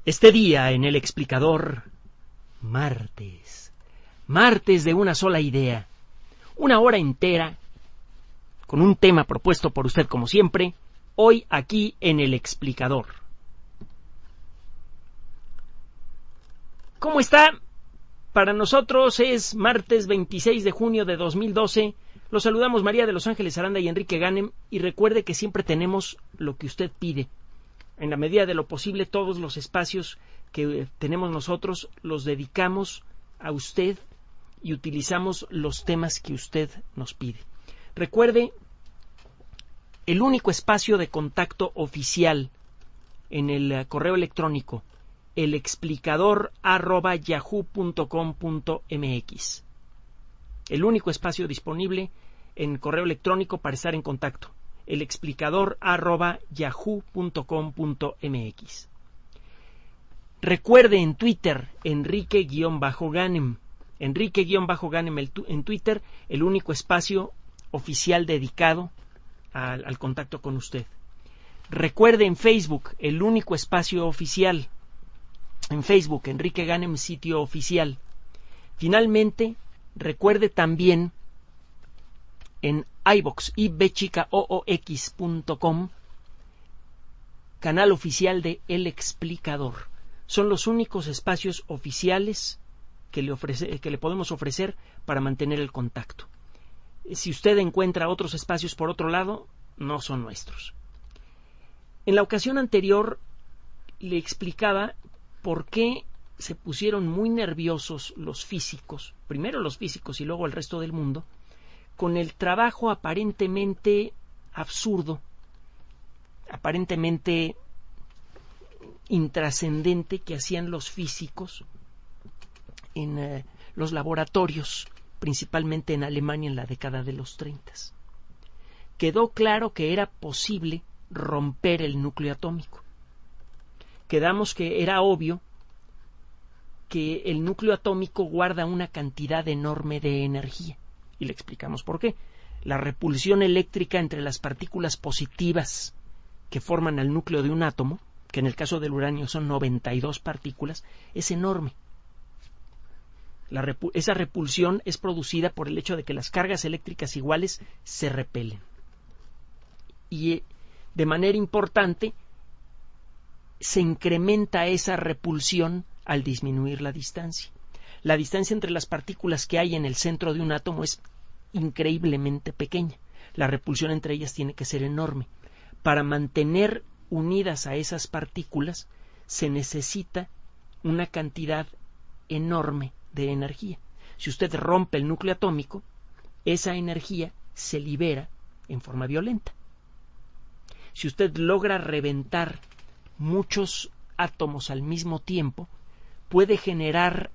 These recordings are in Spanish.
Este día en El Explicador, martes de una sola idea, una hora entera, con un tema propuesto por usted como siempre, hoy aquí en El Explicador. ¿Cómo está? Para nosotros es martes 26 de junio de 2012. Los saludamos María de Los Ángeles Aranda y Enrique Ganem, y recuerde que siempre tenemos lo que usted pide. En la medida de lo posible, todos los espacios que tenemos nosotros los dedicamos a usted y utilizamos los temas que usted nos pide. Recuerde, el único espacio de contacto oficial en el correo electrónico, elexplicador@yahoo.com.mx. El único espacio disponible en correo electrónico para estar en contacto, elexplicador@yahoo.com.mx. Recuerde en Twitter, Enrique-Ganem, en Twitter, el único espacio oficial dedicado al contacto con usted. Recuerde en Facebook, el único espacio oficial, en Facebook, Enrique Ganem, sitio oficial. Finalmente, recuerde también en iVoox, ibchicoox.com, canal oficial de El Explicador. Son los únicos espacios oficiales que le podemos ofrecer para mantener el contacto. Si usted encuentra otros espacios por otro lado, no son nuestros. En la ocasión anterior le explicaba por qué se pusieron muy nerviosos los físicos, primero los físicos y luego el resto del mundo, con el trabajo aparentemente absurdo, aparentemente intrascendente que hacían los físicos en los laboratorios, principalmente en Alemania en la década de los 30. Quedó claro que era posible romper el núcleo atómico. Quedamos que era obvio que el núcleo atómico guarda una cantidad enorme de energía. Y le explicamos por qué. La repulsión eléctrica entre las partículas positivas que forman el núcleo de un átomo, que en el caso del uranio son 92 partículas, es enorme. Esa repulsión es producida por el hecho de que las cargas eléctricas iguales se repelen. Y de manera importante se incrementa esa repulsión al disminuir la distancia. La distancia entre las partículas que hay en el centro de un átomo es increíblemente pequeña. La repulsión entre ellas tiene que ser enorme. Para mantener unidas a esas partículas se necesita una cantidad enorme de energía. Si usted rompe el núcleo atómico, esa energía se libera en forma violenta. Si usted logra reventar muchos átomos al mismo tiempo, puede generar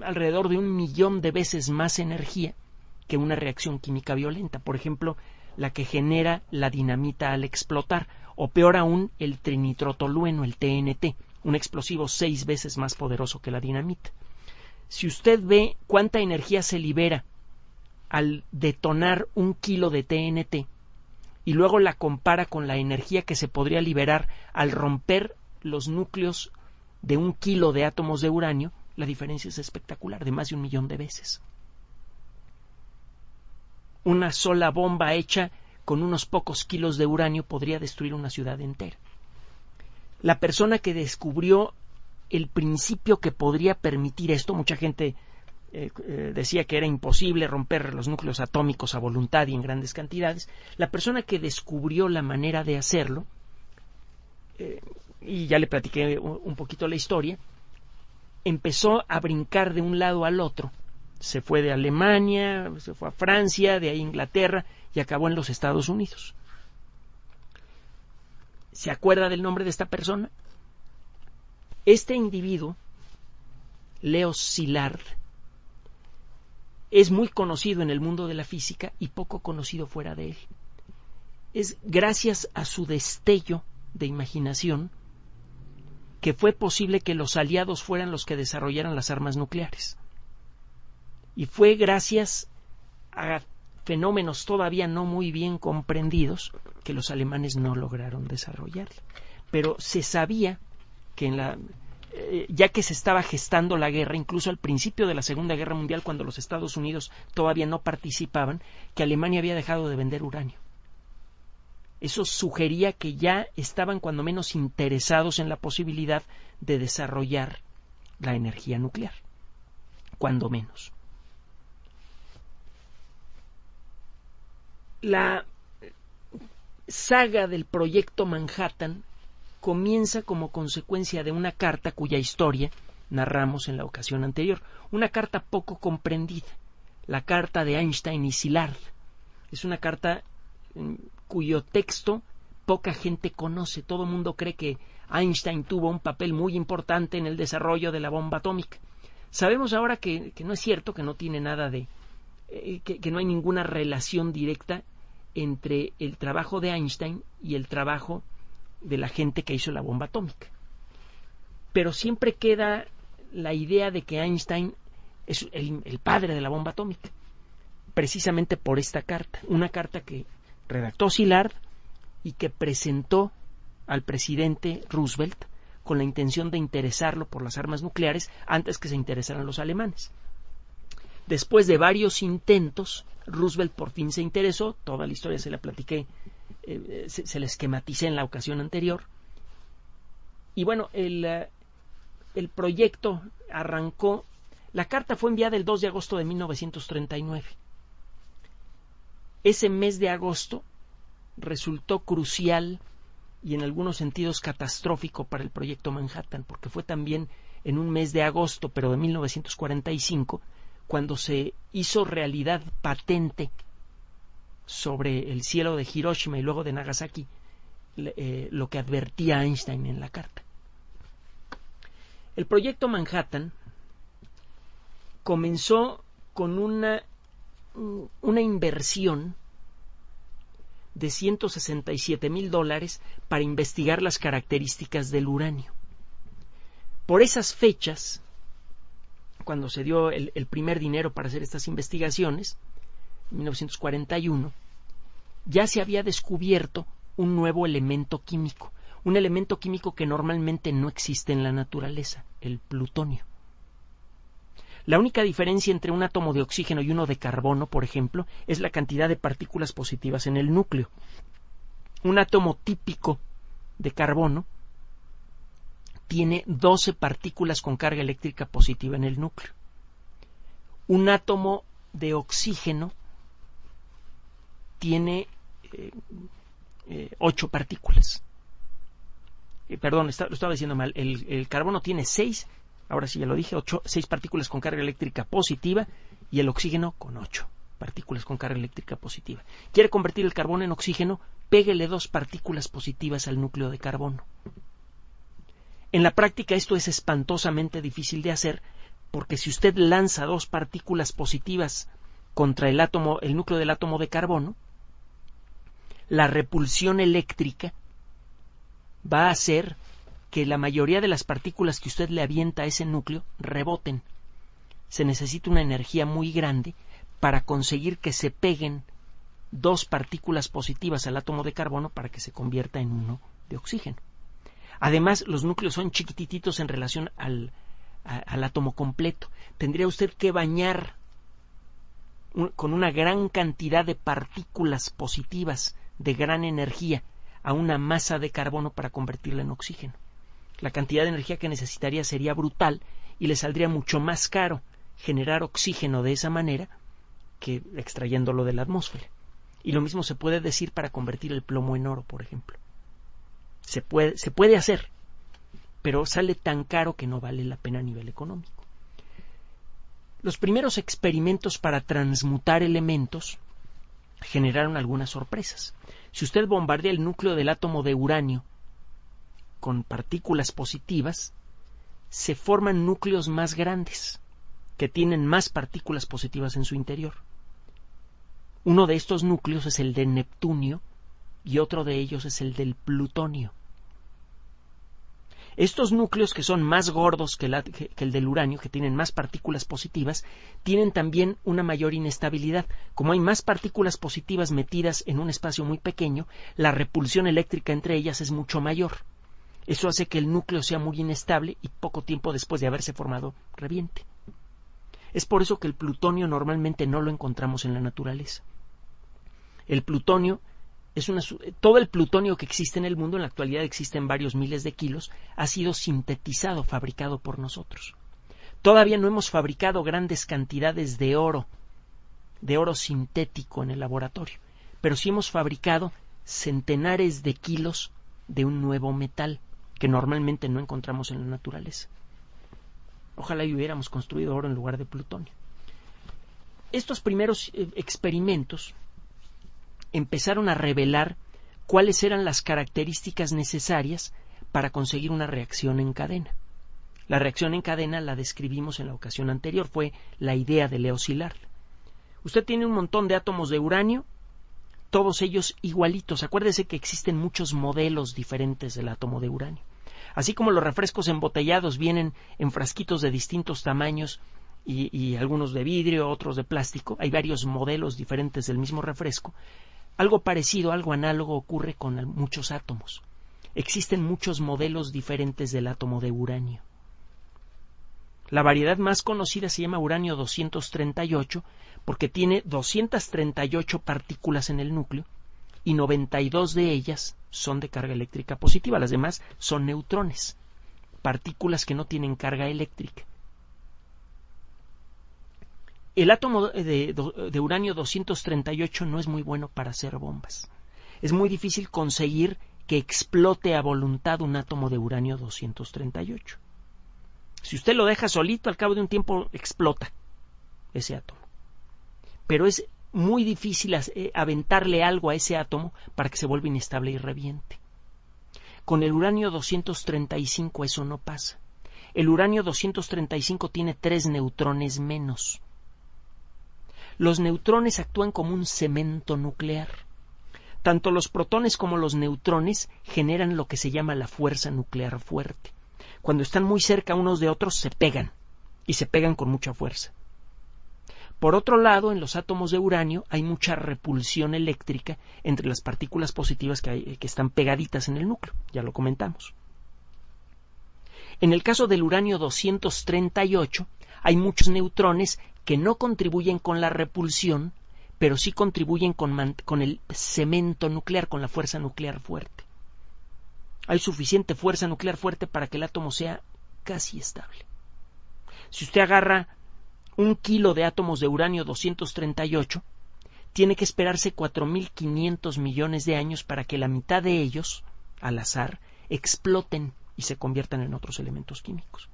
alrededor de 1.000.000 de veces más energía que una reacción química violenta, por ejemplo, la que genera la dinamita al explotar, o peor aún, el trinitrotolueno, el TNT, un explosivo 6 veces más poderoso que la dinamita. Si usted ve cuánta energía se libera al detonar 1 kilo de TNT y luego la compara con la energía que se podría liberar al romper los núcleos de 1 kilo de átomos de uranio, la diferencia es espectacular, de más de 1.000.000 de veces. Una sola bomba hecha con unos pocos kilos de uranio podría destruir una ciudad entera. La persona que descubrió el principio que podría permitir esto, mucha gente decía que era imposible romper los núcleos atómicos a voluntad y en grandes cantidades. La persona que descubrió la manera de hacerlo, y ya le platiqué un poquito la historia, empezó a brincar de un lado al otro. Se fue de Alemania, se fue a Francia, de ahí a Inglaterra y acabó en los Estados Unidos. ¿Se acuerda del nombre de esta persona? Este individuo, Leo Szilard, es muy conocido en el mundo de la física y poco conocido fuera de él. Es gracias a su destello de imaginación que fue posible que los aliados fueran los que desarrollaran las armas nucleares. Y fue gracias a fenómenos todavía no muy bien comprendidos que los alemanes no lograron desarrollar. Pero se sabía ya que se estaba gestando la guerra, incluso al principio de la Segunda Guerra Mundial, cuando los Estados Unidos todavía no participaban, que Alemania había dejado de vender uranio. Eso sugería que ya estaban cuando menos interesados en la posibilidad de desarrollar la energía nuclear, cuando menos. La saga del proyecto Manhattan comienza como consecuencia de una carta cuya historia narramos en la ocasión anterior, una carta poco comprendida, la carta de Einstein y Szilard. Es una carta cuyo texto poca gente conoce. Todo el mundo cree que Einstein tuvo un papel muy importante en el desarrollo de la bomba atómica. Sabemos ahora que no es cierto, que no tiene nada de... que no hay ninguna relación directa entre el trabajo de Einstein y el trabajo de la gente que hizo la bomba atómica. Pero siempre queda la idea de que Einstein es el padre de la bomba atómica, precisamente por esta carta, una carta que redactó Szilard y que presentó al presidente Roosevelt con la intención de interesarlo por las armas nucleares antes que se interesaran los alemanes. Después de varios intentos, Roosevelt por fin se interesó. Toda la historia se la platiqué, se la esquematicé en la ocasión anterior. Y bueno, el proyecto arrancó. La carta fue enviada el 2 de agosto de 1939. Ese mes de agosto resultó crucial y en algunos sentidos catastrófico para el proyecto Manhattan, porque fue también en un mes de agosto, pero de 1945, cuando se hizo realidad patente sobre el cielo de Hiroshima y luego de Nagasaki lo que advertía Einstein en la carta. El proyecto Manhattan comenzó con una inversión de $167,000 para investigar las características del uranio. Por esas fechas, cuando se dio el primer dinero para hacer estas investigaciones, en 1941, ya se había descubierto un nuevo elemento químico, un elemento químico que normalmente no existe en la naturaleza, el plutonio. La única diferencia entre un átomo de oxígeno y uno de carbono, por ejemplo, es la cantidad de partículas positivas en el núcleo. Un átomo típico de carbono tiene 12 partículas con carga eléctrica positiva en el núcleo. Un átomo de oxígeno tiene 8 partículas. Perdón, lo estaba diciendo mal. El carbono tiene 6. Ahora sí ya lo dije, 6 partículas con carga eléctrica positiva y el oxígeno con 8 partículas con carga eléctrica positiva. ¿Quiere convertir el carbono en oxígeno? Péguele 2 partículas positivas al núcleo de carbono. En la práctica esto es espantosamente difícil de hacer, porque si usted lanza 2 partículas positivas contra el núcleo del átomo de carbono, la repulsión eléctrica va a hacer que la mayoría de las partículas que usted le avienta a ese núcleo reboten. Se necesita una energía muy grande para conseguir que se peguen 2 partículas positivas al átomo de carbono para que se convierta en uno de oxígeno. Además, los núcleos son chiquititos en relación al átomo completo. Tendría usted que bañar con una gran cantidad de partículas positivas de gran energía a una masa de carbono para convertirla en oxígeno. La cantidad de energía que necesitaría sería brutal y le saldría mucho más caro generar oxígeno de esa manera que extrayéndolo de la atmósfera. Y lo mismo se puede decir para convertir el plomo en oro, por ejemplo. Se puede hacer, pero sale tan caro que no vale la pena a nivel económico. Los primeros experimentos para transmutar elementos generaron algunas sorpresas. Si usted bombardea el núcleo del átomo de uranio con partículas positivas, se forman núcleos más grandes que tienen más partículas positivas en su interior. Uno de estos núcleos es el de Neptunio y otro de ellos es el del plutonio. Estos núcleos, que son más gordos que el del uranio, que tienen más partículas positivas, tienen también una mayor inestabilidad. Como hay más partículas positivas metidas en un espacio muy pequeño, la repulsión eléctrica entre ellas es mucho mayor. Eso hace que el núcleo sea muy inestable y poco tiempo después de haberse formado reviente. Es por eso que el plutonio normalmente no lo encontramos en la naturaleza. El plutonio todo el plutonio que existe en el mundo, en la actualidad existen varios miles de kilos, ha sido sintetizado, fabricado por nosotros. Todavía no hemos fabricado grandes cantidades de oro sintético en el laboratorio, pero sí hemos fabricado centenares de kilos de un nuevo metal que normalmente no encontramos en la naturaleza. Ojalá y hubiéramos construido oro en lugar de plutonio. Estos primeros experimentos empezaron a revelar cuáles eran las características necesarias para conseguir una reacción en cadena. La reacción en cadena la describimos en la ocasión anterior, fue la idea de Leo Szilard. Usted tiene un montón de átomos de uranio, todos ellos igualitos. Acuérdese que existen muchos modelos diferentes del átomo de uranio. Así como los refrescos embotellados vienen en frasquitos de distintos tamaños y algunos de vidrio, otros de plástico, hay varios modelos diferentes del mismo refresco. Algo parecido, algo análogo ocurre con muchos átomos. Existen muchos modelos diferentes del átomo de uranio. La variedad más conocida se llama uranio 238 porque tiene 238 partículas en el núcleo y 92 de ellas son de carga eléctrica positiva. Las demás son neutrones, partículas que no tienen carga eléctrica. El átomo de uranio 238 no es muy bueno para hacer bombas. Es muy difícil conseguir que explote a voluntad un átomo de uranio 238. Si usted lo deja solito, al cabo de un tiempo explota ese átomo. Pero es muy difícil aventarle algo a ese átomo para que se vuelva inestable y reviente. Con el uranio 235 eso no pasa. El uranio 235 tiene 3 neutrones menos. Los neutrones actúan como un cemento nuclear. Tanto los protones como los neutrones generan lo que se llama la fuerza nuclear fuerte. Cuando están muy cerca unos de otros se pegan, y se pegan con mucha fuerza. Por otro lado, en los átomos de uranio hay mucha repulsión eléctrica entre las partículas positivas que están pegaditas en el núcleo, ya lo comentamos. En el caso del uranio 238 hay muchos neutrones que no contribuyen con la repulsión, pero sí contribuyen con el cemento nuclear, con la fuerza nuclear fuerte. Hay suficiente fuerza nuclear fuerte para que el átomo sea casi estable. Si usted agarra 1 kilo de átomos de uranio 238, tiene que esperarse 4.500 millones de años para que la mitad de ellos, al azar, exploten y se conviertan en otros elementos químicos.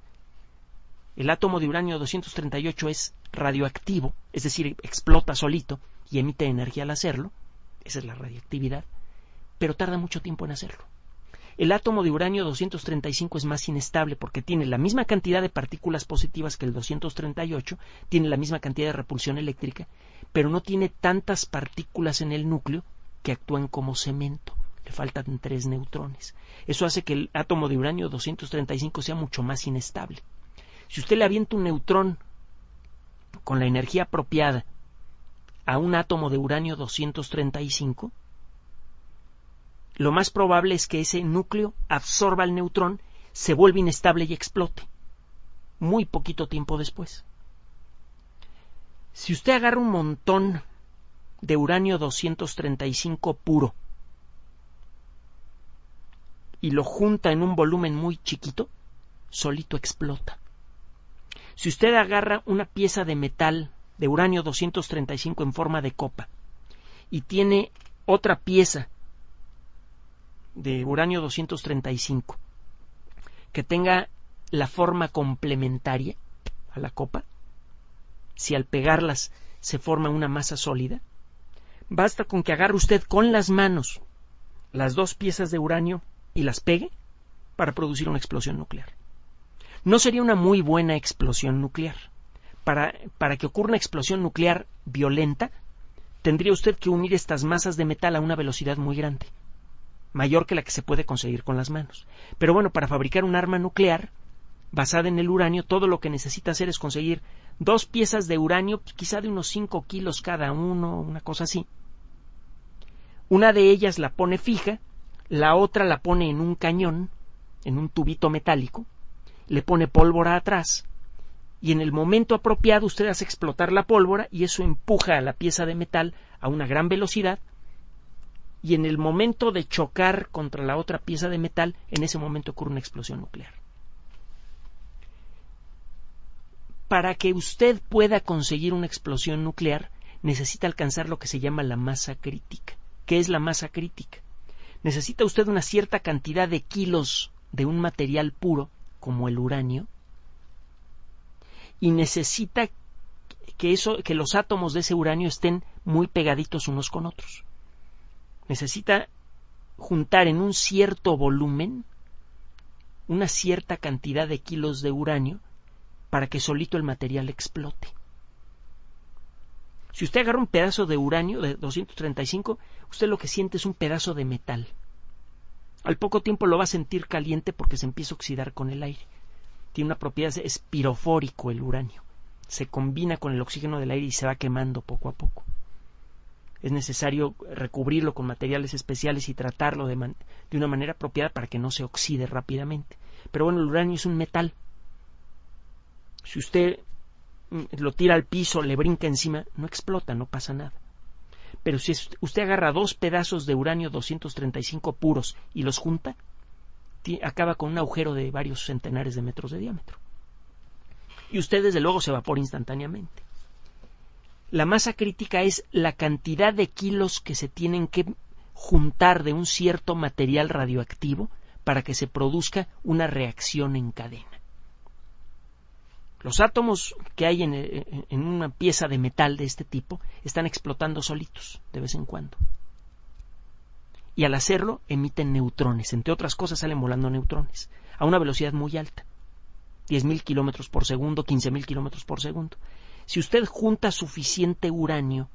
El átomo de uranio 238 es radioactivo, es decir, explota solito y emite energía al hacerlo, esa es la radioactividad, pero tarda mucho tiempo en hacerlo. El átomo de uranio 235 es más inestable porque tiene la misma cantidad de partículas positivas que el 238, tiene la misma cantidad de repulsión eléctrica, pero no tiene tantas partículas en el núcleo que actúan como cemento. Le faltan 3 neutrones. Eso hace que el átomo de uranio 235 sea mucho más inestable. Si usted le avienta un neutrón con la energía apropiada a un átomo de uranio 235, lo más probable es que ese núcleo absorba el neutrón, se vuelva inestable y explote, muy poquito tiempo después. Si usted agarra un montón de uranio 235 puro y lo junta en un volumen muy chiquito, solito explota. Si usted agarra una pieza de metal de uranio 235 en forma de copa y tiene otra pieza de uranio 235 que tenga la forma complementaria a la copa, si al pegarlas se forma una masa sólida, basta con que agarre usted con las manos las 2 piezas de uranio y las pegue para producir una explosión nuclear. No sería una muy buena explosión nuclear. Para que ocurra una explosión nuclear violenta, tendría usted que unir estas masas de metal a una velocidad muy grande, mayor que la que se puede conseguir con las manos. Pero bueno, para fabricar un arma nuclear basada en el uranio, todo lo que necesita hacer es conseguir 2 piezas de uranio, quizá de unos 5 kilos cada uno, una cosa así. Una de ellas la pone fija, la otra la pone en un cañón en un tubito metálico, le pone pólvora atrás, y en el momento apropiado usted hace explotar la pólvora y eso empuja a la pieza de metal a una gran velocidad, y en el momento de chocar contra la otra pieza de metal, en ese momento ocurre una explosión nuclear. Para que usted pueda conseguir una explosión nuclear, necesita alcanzar lo que se llama la masa crítica. ¿Qué es la masa crítica? Necesita usted una cierta cantidad de kilos de un material puro, como el uranio, y necesita que los átomos de ese uranio estén muy pegaditos unos con otros. Necesita juntar en un cierto volumen una cierta cantidad de kilos de uranio para que solito el material explote. Si usted agarra un pedazo de uranio de 235, usted lo que siente es un pedazo de metal. Al poco tiempo lo va a sentir caliente porque se empieza a oxidar con el aire. Tiene una propiedad, es pirofórico el uranio. Se combina con el oxígeno del aire y se va quemando poco a poco. Es necesario recubrirlo con materiales especiales y tratarlo de una manera apropiada para que no se oxide rápidamente. Pero bueno, el uranio es un metal. Si usted lo tira al piso, le brinca encima, no explota, no pasa nada. Pero si usted agarra 2 pedazos de uranio 235 puros y los junta, acaba con un agujero de varios centenares de metros de diámetro. Y usted desde luego se evapora instantáneamente. La masa crítica es la cantidad de kilos que se tienen que juntar de un cierto material radioactivo para que se produzca una reacción en cadena. Los átomos que hay en una pieza de metal de este tipo están explotando solitos de vez en cuando. Y al hacerlo emiten neutrones. Entre otras cosas salen volando neutrones a una velocidad muy alta. 10.000 kilómetros por segundo, 15.000 kilómetros por segundo. Si usted junta suficiente uranio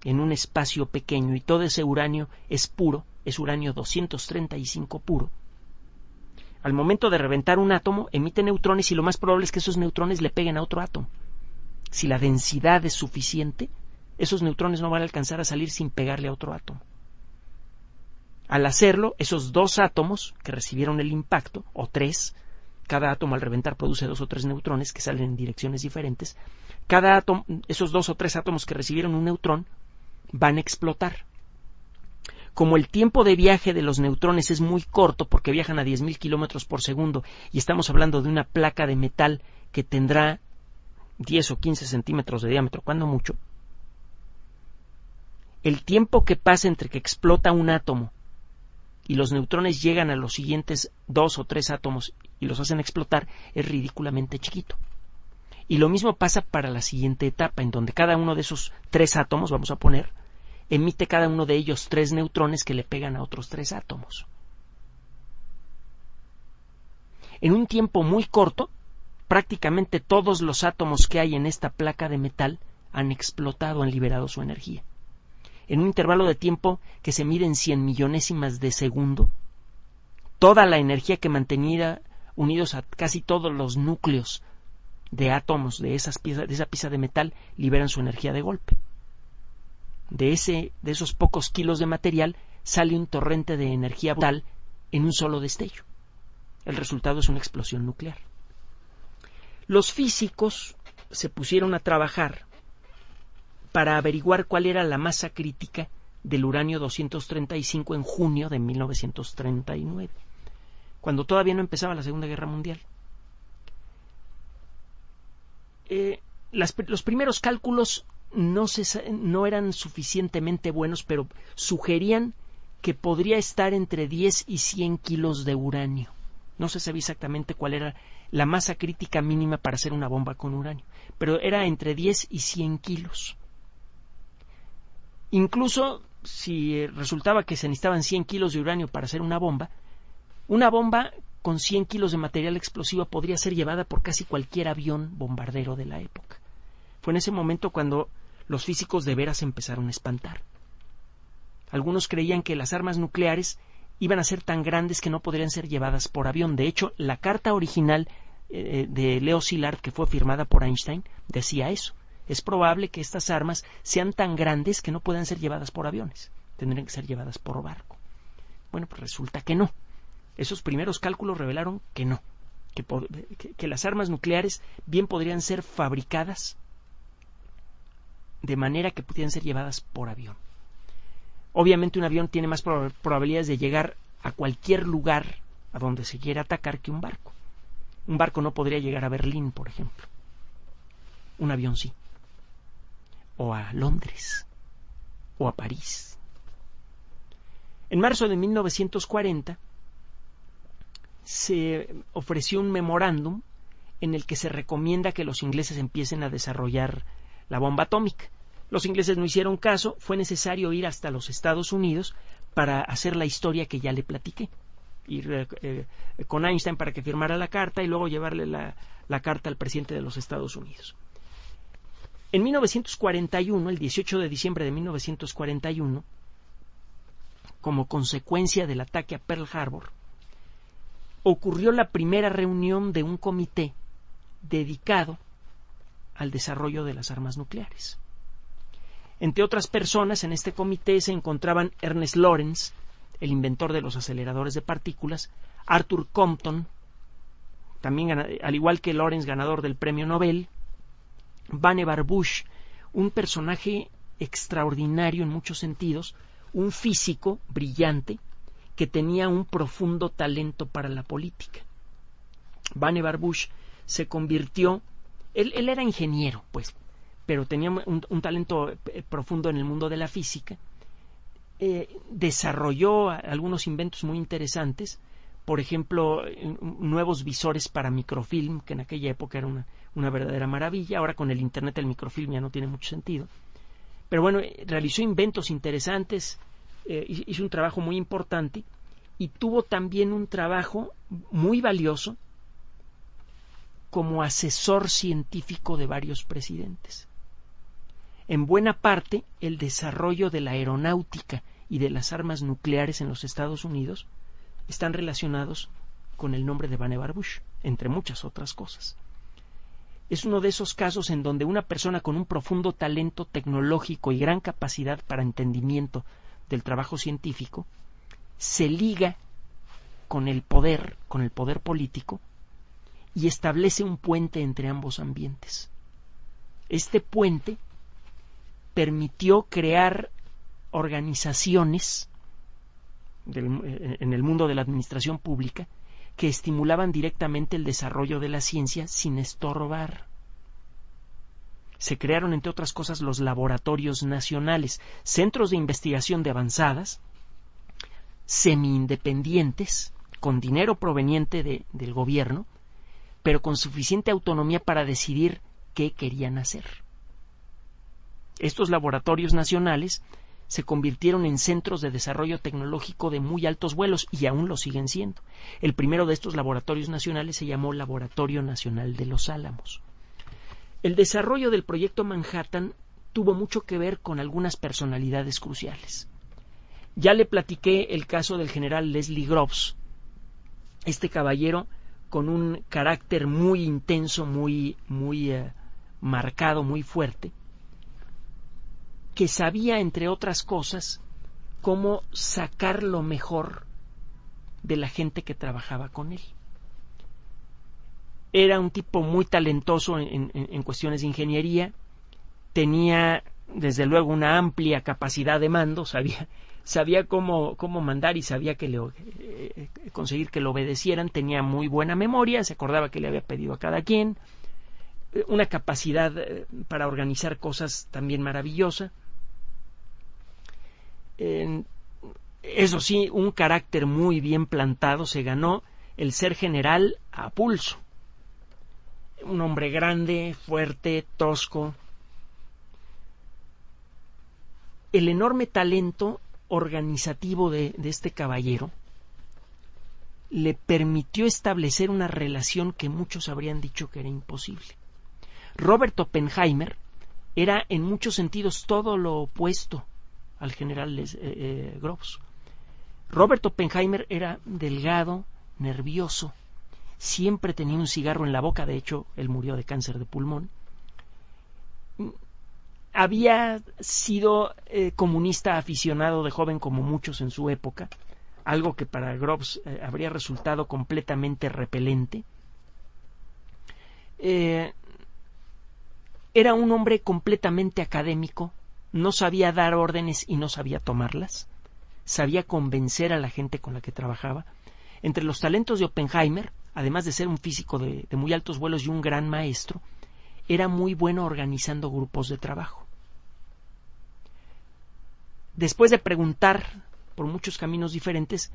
en un espacio pequeño y todo ese uranio es puro, es uranio 235 puro, al momento de reventar un átomo emite neutrones y lo más probable es que esos neutrones le peguen a otro átomo. Si la densidad es suficiente, esos neutrones no van a alcanzar a salir sin pegarle a otro átomo. Al hacerlo, esos 2 átomos que recibieron el impacto, o 3, cada átomo al reventar produce 2 o 3 neutrones que salen en direcciones diferentes, cada átomo, esos 2 o 3 átomos que recibieron un neutrón van a explotar. Como el tiempo de viaje de los neutrones es muy corto porque viajan a 10.000 kilómetros por segundo y estamos hablando de una placa de metal que tendrá 10 o 15 centímetros de diámetro, cuando mucho, el tiempo que pasa entre que explota un átomo y los neutrones llegan a los siguientes 2 o 3 átomos y los hacen explotar es ridículamente chiquito. Y lo mismo pasa para la siguiente etapa, en donde cada uno de esos 3 átomos, vamos a poner, emite cada uno de ellos 3 neutrones que le pegan a otros 3 átomos. En un tiempo muy corto, prácticamente todos los átomos que hay en esta placa de metal han explotado, han liberado su energía. En un intervalo de tiempo que se mide en 100 millonésimas de segundo, toda la energía que mantenía unidos a casi todos los núcleos de átomos de esa pieza de metal liberan su energía de golpe. De esos pocos kilos de material sale un torrente de energía brutal en un solo destello. El resultado es una explosión nuclear. Los físicos se pusieron a trabajar para averiguar cuál era la masa crítica del uranio 235 en junio de 1939, cuando todavía no empezaba la Segunda Guerra Mundial. Los primeros cálculos no eran suficientemente buenos, pero sugerían que podría estar entre 10 y 100 kilos de uranio. No se sabía exactamente cuál era la masa crítica mínima para hacer una bomba con uranio, pero era entre 10 y 100 kilos. Incluso si resultaba que se necesitaban 100 kilos de uranio para hacer una bomba con 100 kilos de material explosivo podría ser llevada por casi cualquier avión bombardero de la época. Fue en ese momento cuando los físicos de veras empezaron a espantar. Algunos creían que las armas nucleares iban a ser tan grandes que no podrían ser llevadas por avión. De hecho, la carta original de Leo Szilard, que fue firmada por Einstein, decía eso. Es probable que estas armas sean tan grandes que no puedan ser llevadas por aviones. Tendrían que ser llevadas por barco. Bueno, pues resulta que no. Esos primeros cálculos revelaron que no, que las armas nucleares bien podrían ser fabricadas de manera que pudieran ser llevadas por avión. Obviamente un avión tiene más probabilidades de llegar a cualquier lugar a donde se quiera atacar que un barco. Un barco no podría llegar a Berlín, por ejemplo. Un avión sí. O a Londres. O a París. En marzo de 1940 se ofreció un memorándum en el que se recomienda que los ingleses empiecen a desarrollar la bomba atómica. Los ingleses no hicieron caso, fue necesario ir hasta los Estados Unidos para hacer la historia que ya le platiqué. Ir con Einstein para que firmara la carta y luego llevarle la carta al presidente de los Estados Unidos. En 1941, el 18 de diciembre de 1941, como consecuencia del ataque a Pearl Harbor, ocurrió la primera reunión de un comité dedicado al desarrollo de las armas nucleares. Entre otras personas, en este comité se encontraban Ernest Lawrence, el inventor de los aceleradores de partículas, Arthur Compton, también al igual que Lawrence, ganador del premio Nobel, Vannevar Bush, un personaje extraordinario en muchos sentidos, un físico brillante que tenía un profundo talento para la política. Vannevar Bush se convirtió, él era ingeniero, pues, pero tenía un talento profundo en el mundo de la física. Desarrolló algunos inventos muy interesantes, por ejemplo, nuevos visores para microfilm, que en aquella época era una verdadera maravilla. Ahora con el Internet el microfilm ya no tiene mucho sentido. Pero bueno, realizó inventos interesantes, hizo un trabajo muy importante y tuvo también un trabajo muy valioso como asesor científico de varios presidentes. En buena parte, el desarrollo de la aeronáutica y de las armas nucleares en los Estados Unidos están relacionados con el nombre de Vannevar Bush, entre muchas otras cosas. Es uno de esos casos en donde una persona con un profundo talento tecnológico y gran capacidad para entendimiento del trabajo científico se liga con el poder político y establece un puente entre ambos ambientes. Este puente permitió crear organizaciones en el mundo de la administración pública que estimulaban directamente el desarrollo de la ciencia sin estorbar. Se crearon, entre otras cosas, los laboratorios nacionales, centros de investigación de avanzadas, semi-independientes, con dinero proveniente del gobierno, pero con suficiente autonomía para decidir qué querían hacer. Estos laboratorios nacionales se convirtieron en centros de desarrollo tecnológico de muy altos vuelos y aún lo siguen siendo. El primero de estos laboratorios nacionales se llamó Laboratorio Nacional de Los Álamos. El desarrollo del proyecto Manhattan tuvo mucho que ver con algunas personalidades cruciales. Ya le platiqué el caso del general Leslie Groves, este caballero con un carácter muy intenso, muy marcado, muy fuerte, que sabía, entre otras cosas, cómo sacar lo mejor de la gente que trabajaba con él. Era un tipo muy talentoso en cuestiones de ingeniería, tenía desde luego una amplia capacidad de mando, sabía cómo mandar y sabía conseguir que lo obedecieran, tenía muy buena memoria, se acordaba que le había pedido a cada quien, una capacidad para organizar cosas también maravillosa. Eso sí, un carácter muy bien plantado, se ganó el ser general a pulso. Un hombre grande, fuerte, tosco. El enorme talento organizativo de este caballero le permitió establecer una relación que muchos habrían dicho que era imposible. Robert Oppenheimer era en muchos sentidos todo lo opuesto al general Groves. Robert Oppenheimer era delgado, nervioso, siempre tenía un cigarro en la boca, de hecho él murió de cáncer de pulmón. Había sido comunista aficionado de joven como muchos en su época, algo que para Groves habría resultado completamente repelente. Era un hombre completamente académico, no sabía dar órdenes y no sabía tomarlas, sabía convencer a la gente con la que trabajaba. Entre los talentos de Oppenheimer, además de ser un físico de muy altos vuelos y un gran maestro, era muy bueno organizando grupos de trabajo. Después de preguntar por muchos caminos diferentes,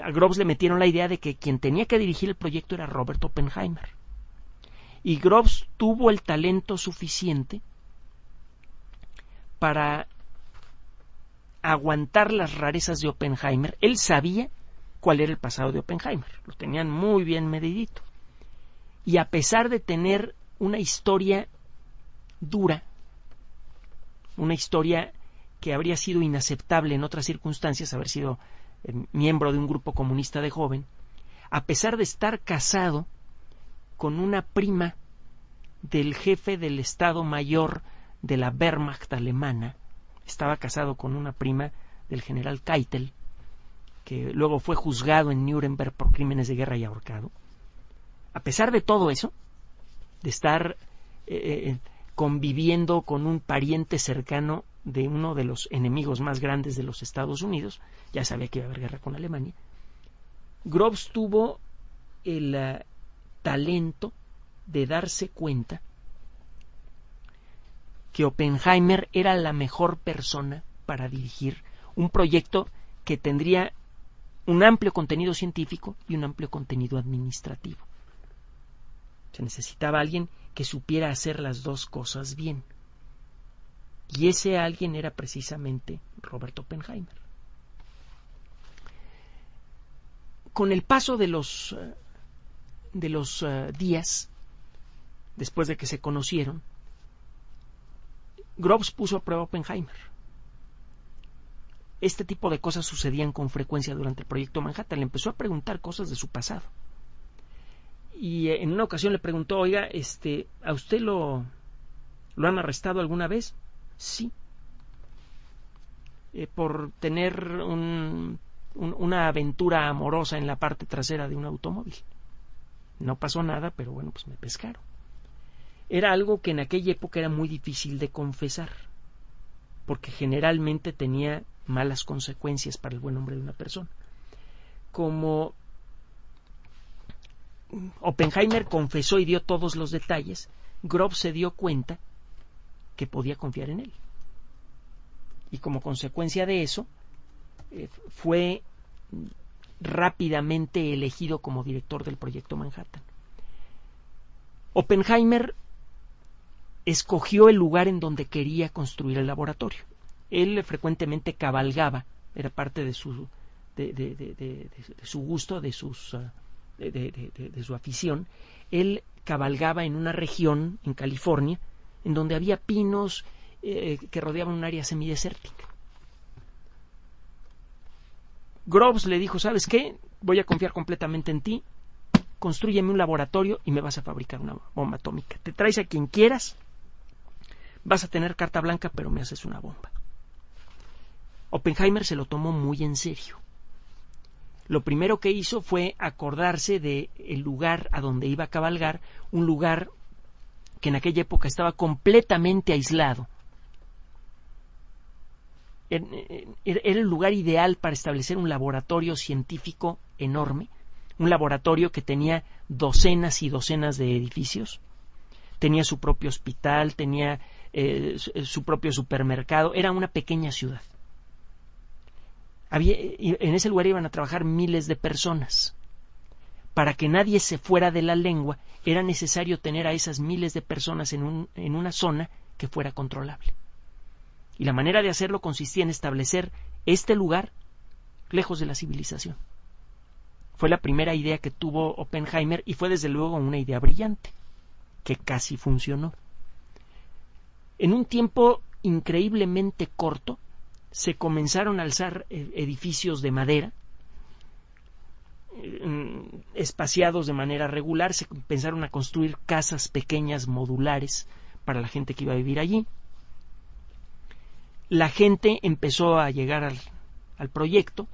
a Groves le metieron la idea de que quien tenía que dirigir el proyecto era Robert Oppenheimer. Y Groves tuvo el talento suficiente para aguantar las rarezas de Oppenheimer. Él sabía cuál era el pasado de Oppenheimer, lo tenían muy bien medidito. Y a pesar de tener una historia dura, una historia que habría sido inaceptable en otras circunstancias, haber sido miembro de un grupo comunista de joven, a pesar de estar casado con una prima del jefe del Estado Mayor de la Wehrmacht alemana, estaba casado con una prima del general Keitel, que luego fue juzgado en Nuremberg por crímenes de guerra y ahorcado. A pesar de todo eso, de estar conviviendo con un pariente cercano de uno de los enemigos más grandes de los Estados Unidos, ya sabía que iba a haber guerra con Alemania, Groves tuvo el talento de darse cuenta que Oppenheimer era la mejor persona para dirigir un proyecto que tendría un amplio contenido científico y un amplio contenido administrativo. Se necesitaba alguien que supiera hacer las dos cosas bien. Y ese alguien era precisamente Robert Oppenheimer. Con el paso de los días, después de que se conocieron, Groves puso a prueba a Oppenheimer. Este tipo de cosas sucedían con frecuencia durante el proyecto Manhattan. Le empezó a preguntar cosas de su pasado. Y en una ocasión le preguntó, oiga, ¿a usted lo han arrestado alguna vez? Sí. Por tener una aventura amorosa en la parte trasera de un automóvil. No pasó nada, pero bueno, pues me pescaron. Era algo que en aquella época era muy difícil de confesar, porque generalmente tenía malas consecuencias para el buen nombre de una persona. Como Oppenheimer confesó y dio todos los detalles, Groves se dio cuenta que podía confiar en él. Y como consecuencia de eso, fue rápidamente elegido como director del proyecto Manhattan. Oppenheimer escogió el lugar en donde quería construir el laboratorio. Él frecuentemente cabalgaba, era parte de su gusto, de su afición. Él cabalgaba en una región en California en donde había pinos que rodeaban un área semidesértica. Groves le dijo, ¿sabes qué? Voy a confiar completamente en ti, constrúyeme un laboratorio y me vas a fabricar una bomba atómica. Te traes a quien quieras, vas a tener carta blanca, pero me haces una bomba. Oppenheimer se lo tomó muy en serio. Lo primero que hizo fue acordarse del lugar a donde iba a cabalgar, un lugar que en aquella época estaba completamente aislado. Era el lugar ideal para establecer un laboratorio científico enorme, un laboratorio que tenía docenas y docenas de edificios, tenía su propio hospital, tenía su propio supermercado, era una pequeña ciudad. En ese lugar iban a trabajar miles de personas. Para que nadie se fuera de la lengua, era necesario tener a esas miles de personas en una zona que fuera controlable. Y la manera de hacerlo consistía en establecer este lugar lejos de la civilización. Fue la primera idea que tuvo Oppenheimer y fue desde luego una idea brillante, que casi funcionó. En un tiempo increíblemente corto, se comenzaron a alzar edificios de madera, espaciados de manera regular, se empezaron a construir casas pequeñas modulares para la gente que iba a vivir allí. La gente empezó a llegar al proyecto,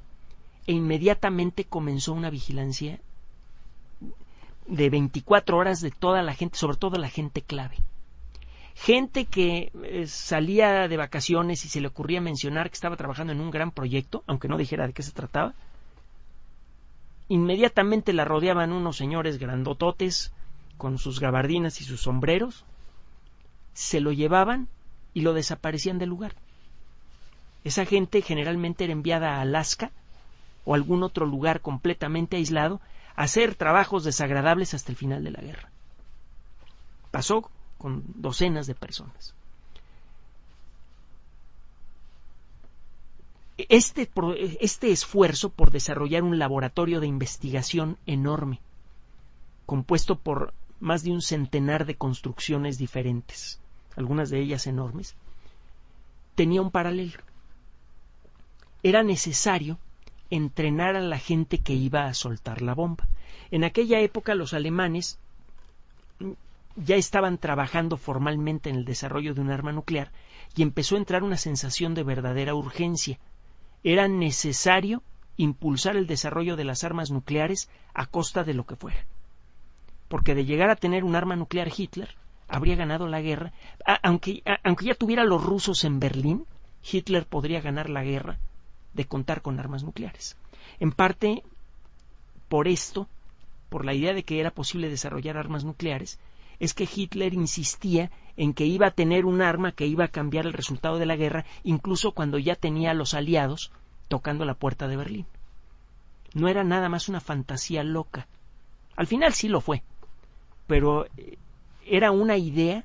e inmediatamente comenzó una vigilancia de 24 horas de toda la gente, sobre todo la gente clave. Gente que salía de vacaciones y se le ocurría mencionar que estaba trabajando en un gran proyecto, aunque no dijera de qué se trataba, inmediatamente la rodeaban unos señores grandototes con sus gabardinas y sus sombreros, se lo llevaban y lo desaparecían del lugar. Esa gente generalmente era enviada a Alaska o algún otro lugar completamente aislado a hacer trabajos desagradables hasta el final de la guerra. Pasó con docenas de personas. Este esfuerzo por desarrollar un laboratorio de investigación enorme, compuesto por más de un centenar de construcciones diferentes, algunas de ellas enormes, tenía un paralelo. Era necesario entrenar a la gente que iba a soltar la bomba. En aquella época los alemanes ya estaban trabajando formalmente en el desarrollo de un arma nuclear y empezó a entrar una sensación de verdadera urgencia. Era necesario impulsar el desarrollo de las armas nucleares a costa de lo que fuera. Porque de llegar a tener un arma nuclear Hitler, habría ganado la guerra. Aunque ya tuviera los rusos en Berlín, Hitler podría ganar la guerra de contar con armas nucleares. En parte por esto, por la idea de que era posible desarrollar armas nucleares, es que Hitler insistía en que iba a tener un arma que iba a cambiar el resultado de la guerra, incluso cuando ya tenía a los aliados tocando la puerta de Berlín. No era nada más una fantasía loca. Al final sí lo fue, pero era una idea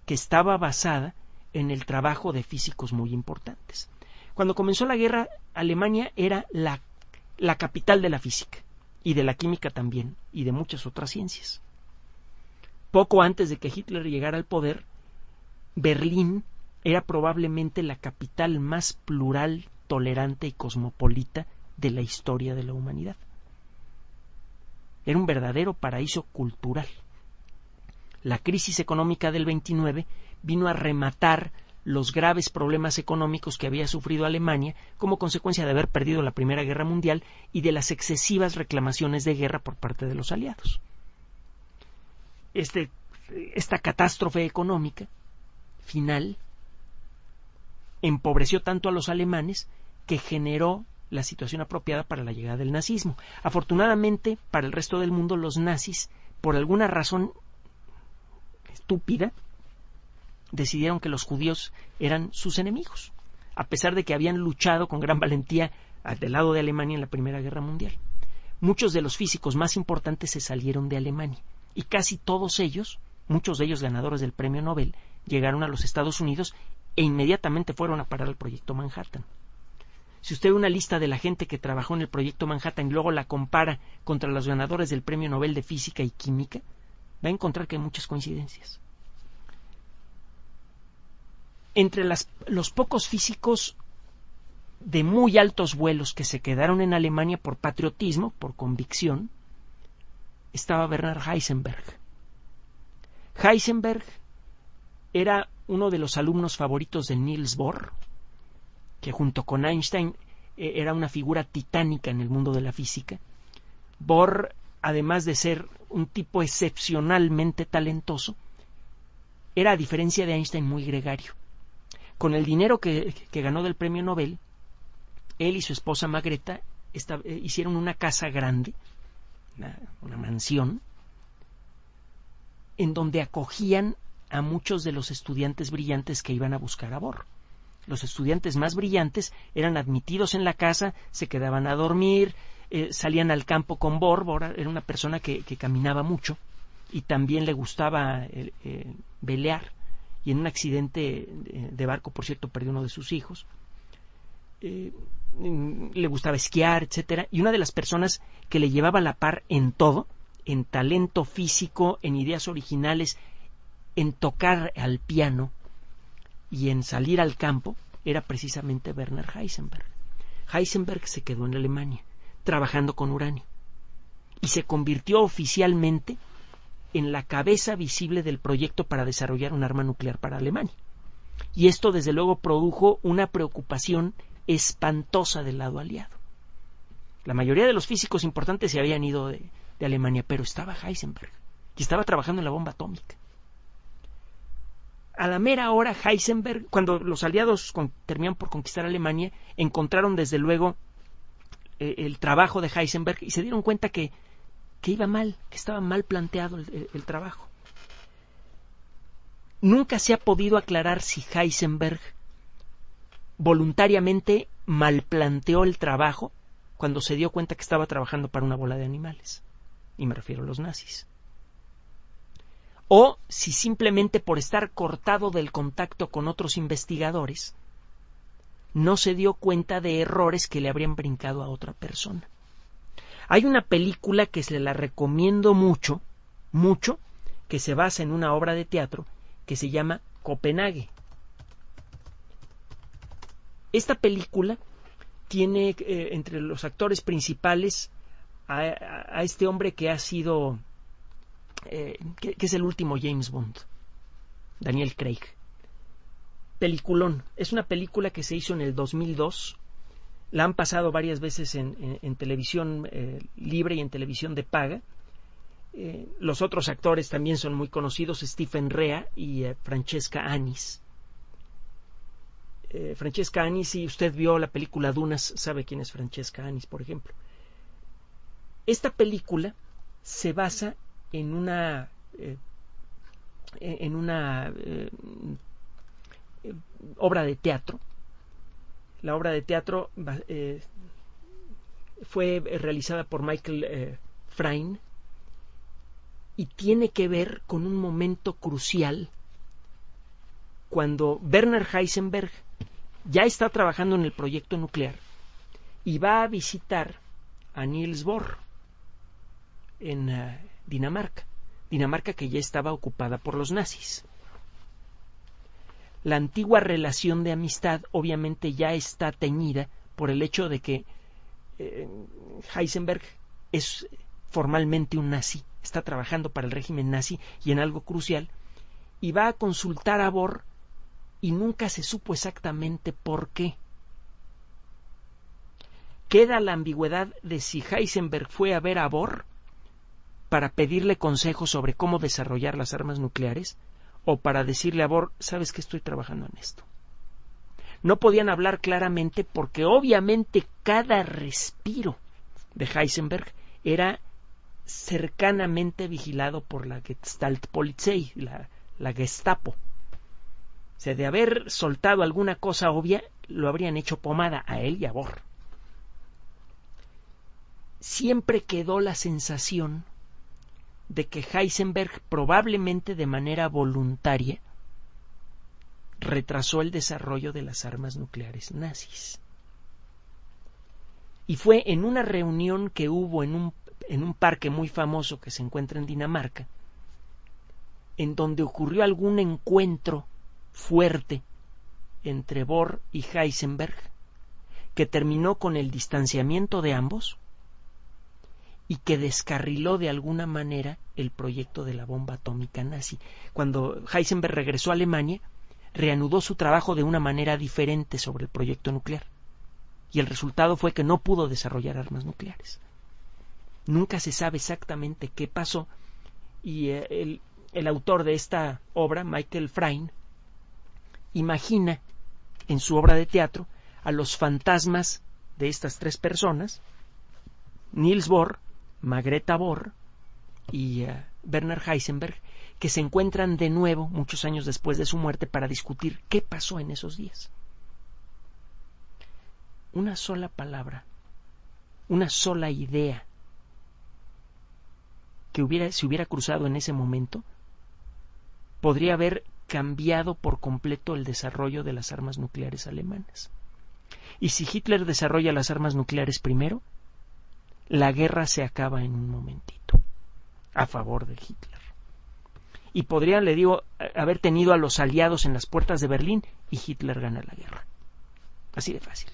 que estaba basada en el trabajo de físicos muy importantes. Cuando comenzó la guerra, Alemania era la capital de la física, y de la química también, y de muchas otras ciencias. Poco antes de que Hitler llegara al poder, Berlín era probablemente la capital más plural, tolerante y cosmopolita de la historia de la humanidad. Era un verdadero paraíso cultural. La crisis económica del 29 vino a rematar los graves problemas económicos que había sufrido Alemania como consecuencia de haber perdido la Primera Guerra Mundial y de las excesivas reclamaciones de guerra por parte de los aliados. Esta catástrofe económica final empobreció tanto a los alemanes que generó la situación apropiada para la llegada del nazismo. Afortunadamente, para el resto del mundo, los nazis, por alguna razón estúpida, decidieron que los judíos eran sus enemigos, a pesar de que habían luchado con gran valentía del lado de Alemania en la Primera Guerra Mundial. Muchos de los físicos más importantes se salieron de Alemania, y casi todos ellos, muchos de ellos ganadores del Premio Nobel, llegaron a los Estados Unidos e inmediatamente fueron a parar al Proyecto Manhattan. Si usted ve una lista de la gente que trabajó en el Proyecto Manhattan y luego la compara contra los ganadores del Premio Nobel de Física y Química, va a encontrar que hay muchas coincidencias. Entre los pocos físicos de muy altos vuelos que se quedaron en Alemania por patriotismo, por convicción, estaba Werner Heisenberg. Heisenberg era uno de los alumnos favoritos de Niels Bohr, que junto con Einstein era una figura titánica en el mundo de la física. Bohr, además de ser un tipo excepcionalmente talentoso, era, a diferencia de Einstein, muy gregario. Con el dinero que ganó del Premio Nobel, él y su esposa Margreta hicieron una casa grande, una mansión, en donde acogían a muchos de los estudiantes brillantes que iban a buscar a Bohr. Los estudiantes más brillantes eran admitidos en la casa, se quedaban a dormir, salían al campo con Bohr. Bohr era una persona que caminaba mucho y también le gustaba velear, y en un accidente de barco, por cierto, perdió uno de sus hijos. Le gustaba esquiar, etcétera, y una de las personas que le llevaba a la par en todo, en talento físico, en ideas originales, en tocar al piano y en salir al campo, era precisamente Werner Heisenberg. Heisenberg se quedó en Alemania, trabajando con uranio, y se convirtió oficialmente en la cabeza visible del proyecto para desarrollar un arma nuclear para Alemania. Y esto, desde luego, produjo una preocupación espantosa del lado aliado. La mayoría de los físicos importantes se habían ido de Alemania, pero estaba Heisenberg y estaba trabajando en la bomba atómica. A la mera hora, Heisenberg, cuando los aliados terminaron por conquistar Alemania, encontraron desde luego el trabajo de Heisenberg y se dieron cuenta que iba mal, que estaba mal planteado el trabajo. Nunca se ha podido aclarar si Heisenberg voluntariamente malplanteó el trabajo cuando se dio cuenta que estaba trabajando para una bola de animales, y me refiero a los nazis, o si simplemente por estar cortado del contacto con otros investigadores no se dio cuenta de errores que le habrían brincado a otra persona. Hay una película que se la recomiendo mucho, que se basa en una obra de teatro que se llama Copenhague. Esta película tiene entre los actores principales a este hombre que ha sido que es el último James Bond, Daniel Craig. Peliculón. Es una película que se hizo en el 2002. La han pasado varias veces en televisión libre y en televisión de paga. Los otros actores también son muy conocidos, Stephen Rea y Francesca Annis. Francesca Annis, si usted vio la película Dunas, sabe quién es Francesca Annis, por ejemplo. Esta película se basa en una obra de teatro. La obra de teatro fue realizada por Michael Frayn y tiene que ver con un momento crucial cuando Werner Heisenberg ya está trabajando en el proyecto nuclear y va a visitar a Niels Bohr en Dinamarca que ya estaba ocupada por los nazis. La antigua relación de amistad obviamente ya está teñida por el hecho de que Heisenberg es formalmente un nazi, está trabajando para el régimen nazi y en algo crucial, y va a consultar a Bohr y nunca se supo exactamente por qué. Queda la ambigüedad de si Heisenberg fue a ver a Bohr para pedirle consejos sobre cómo desarrollar las armas nucleares o para decirle a Bohr, sabes que estoy trabajando en esto. No podían hablar claramente porque obviamente cada respiro de Heisenberg era cercanamente vigilado por la Gestaltpolizei, la Gestapo. O sea, de haber soltado alguna cosa obvia, lo habrían hecho pomada a él y a Bohr. Siempre quedó la sensación de que Heisenberg, probablemente de manera voluntaria, retrasó el desarrollo de las armas nucleares nazis. Y fue en una reunión que hubo en un parque muy famoso que se encuentra en Dinamarca, en donde ocurrió algún encuentro fuerte entre Bohr y Heisenberg, que terminó con el distanciamiento de ambos y que descarriló de alguna manera el proyecto de la bomba atómica nazi. Cuando Heisenberg regresó a Alemania, reanudó su trabajo de una manera diferente sobre el proyecto nuclear. Y el resultado fue que no pudo desarrollar armas nucleares. Nunca se sabe exactamente qué pasó, y el autor de esta obra, Michael Frayn, imagina en su obra de teatro a los fantasmas de estas tres personas, Niels Bohr, Margreta Bohr y Werner Heisenberg, que se encuentran de nuevo muchos años después de su muerte para discutir qué pasó en esos días. Una sola palabra, una sola idea que se hubiera cruzado en ese momento podría haber cambiado por completo el desarrollo de las armas nucleares alemanas. Y si Hitler desarrolla las armas nucleares primero, la guerra se acaba en un momentito a favor de Hitler. Y podrían, le digo, haber tenido a los aliados en las puertas de Berlín y Hitler gana la guerra. Así de fácil.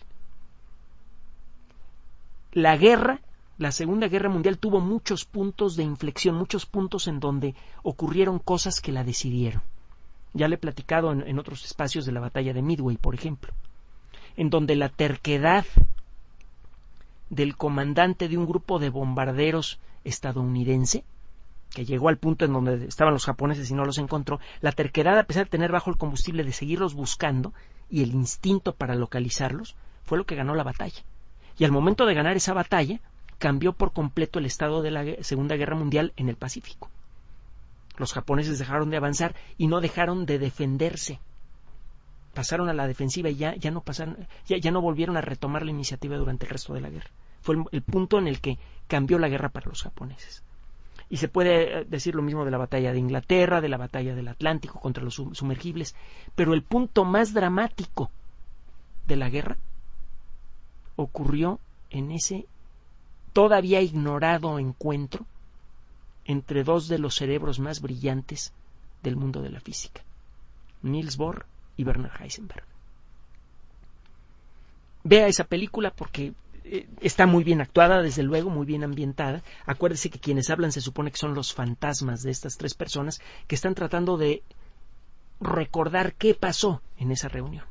La guerra, la Segunda Guerra Mundial, tuvo muchos puntos de inflexión, muchos puntos en donde ocurrieron cosas que la decidieron. Ya le he platicado en otros espacios de la batalla de Midway, por ejemplo, en donde la terquedad del comandante de un grupo de bombarderos estadounidense, que llegó al punto en donde estaban los japoneses y no los encontró. La terquedad, a pesar de tener bajo el combustible, de seguirlos buscando, y el instinto para localizarlos, fue lo que ganó la batalla. Y al momento de ganar esa batalla, cambió por completo el estado de la Segunda Guerra Mundial en el Pacífico. Los japoneses dejaron de avanzar y no dejaron de defenderse. Pasaron a la defensiva y ya no volvieron a retomar la iniciativa durante el resto de la guerra. Fue el punto en el que cambió la guerra para los japoneses. Y se puede decir lo mismo de la batalla de Inglaterra, de la batalla del Atlántico contra los sumergibles, pero el punto más dramático de la guerra ocurrió en ese todavía ignorado encuentro entre dos de los cerebros más brillantes del mundo de la física, Niels Bohr y Werner Heisenberg. Vea esa película porque está muy bien actuada, desde luego, muy bien ambientada. Acuérdese que quienes hablan se supone que son los fantasmas de estas tres personas que están tratando de recordar qué pasó en esa reunión.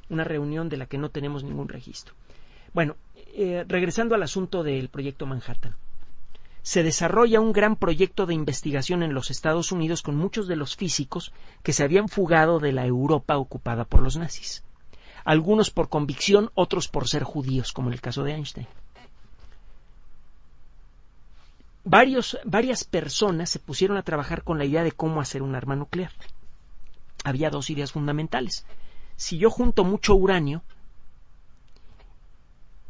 Una reunión de la que no tenemos ningún registro. Bueno, regresando al asunto del proyecto Manhattan. Se desarrolla un gran proyecto de investigación en los Estados Unidos con muchos de los físicos que se habían fugado de la Europa ocupada por los nazis. Algunos por convicción, otros por ser judíos, como en el caso de Einstein. Varias personas se pusieron a trabajar con la idea de cómo hacer un arma nuclear. Había dos ideas fundamentales. Si yo junto mucho uranio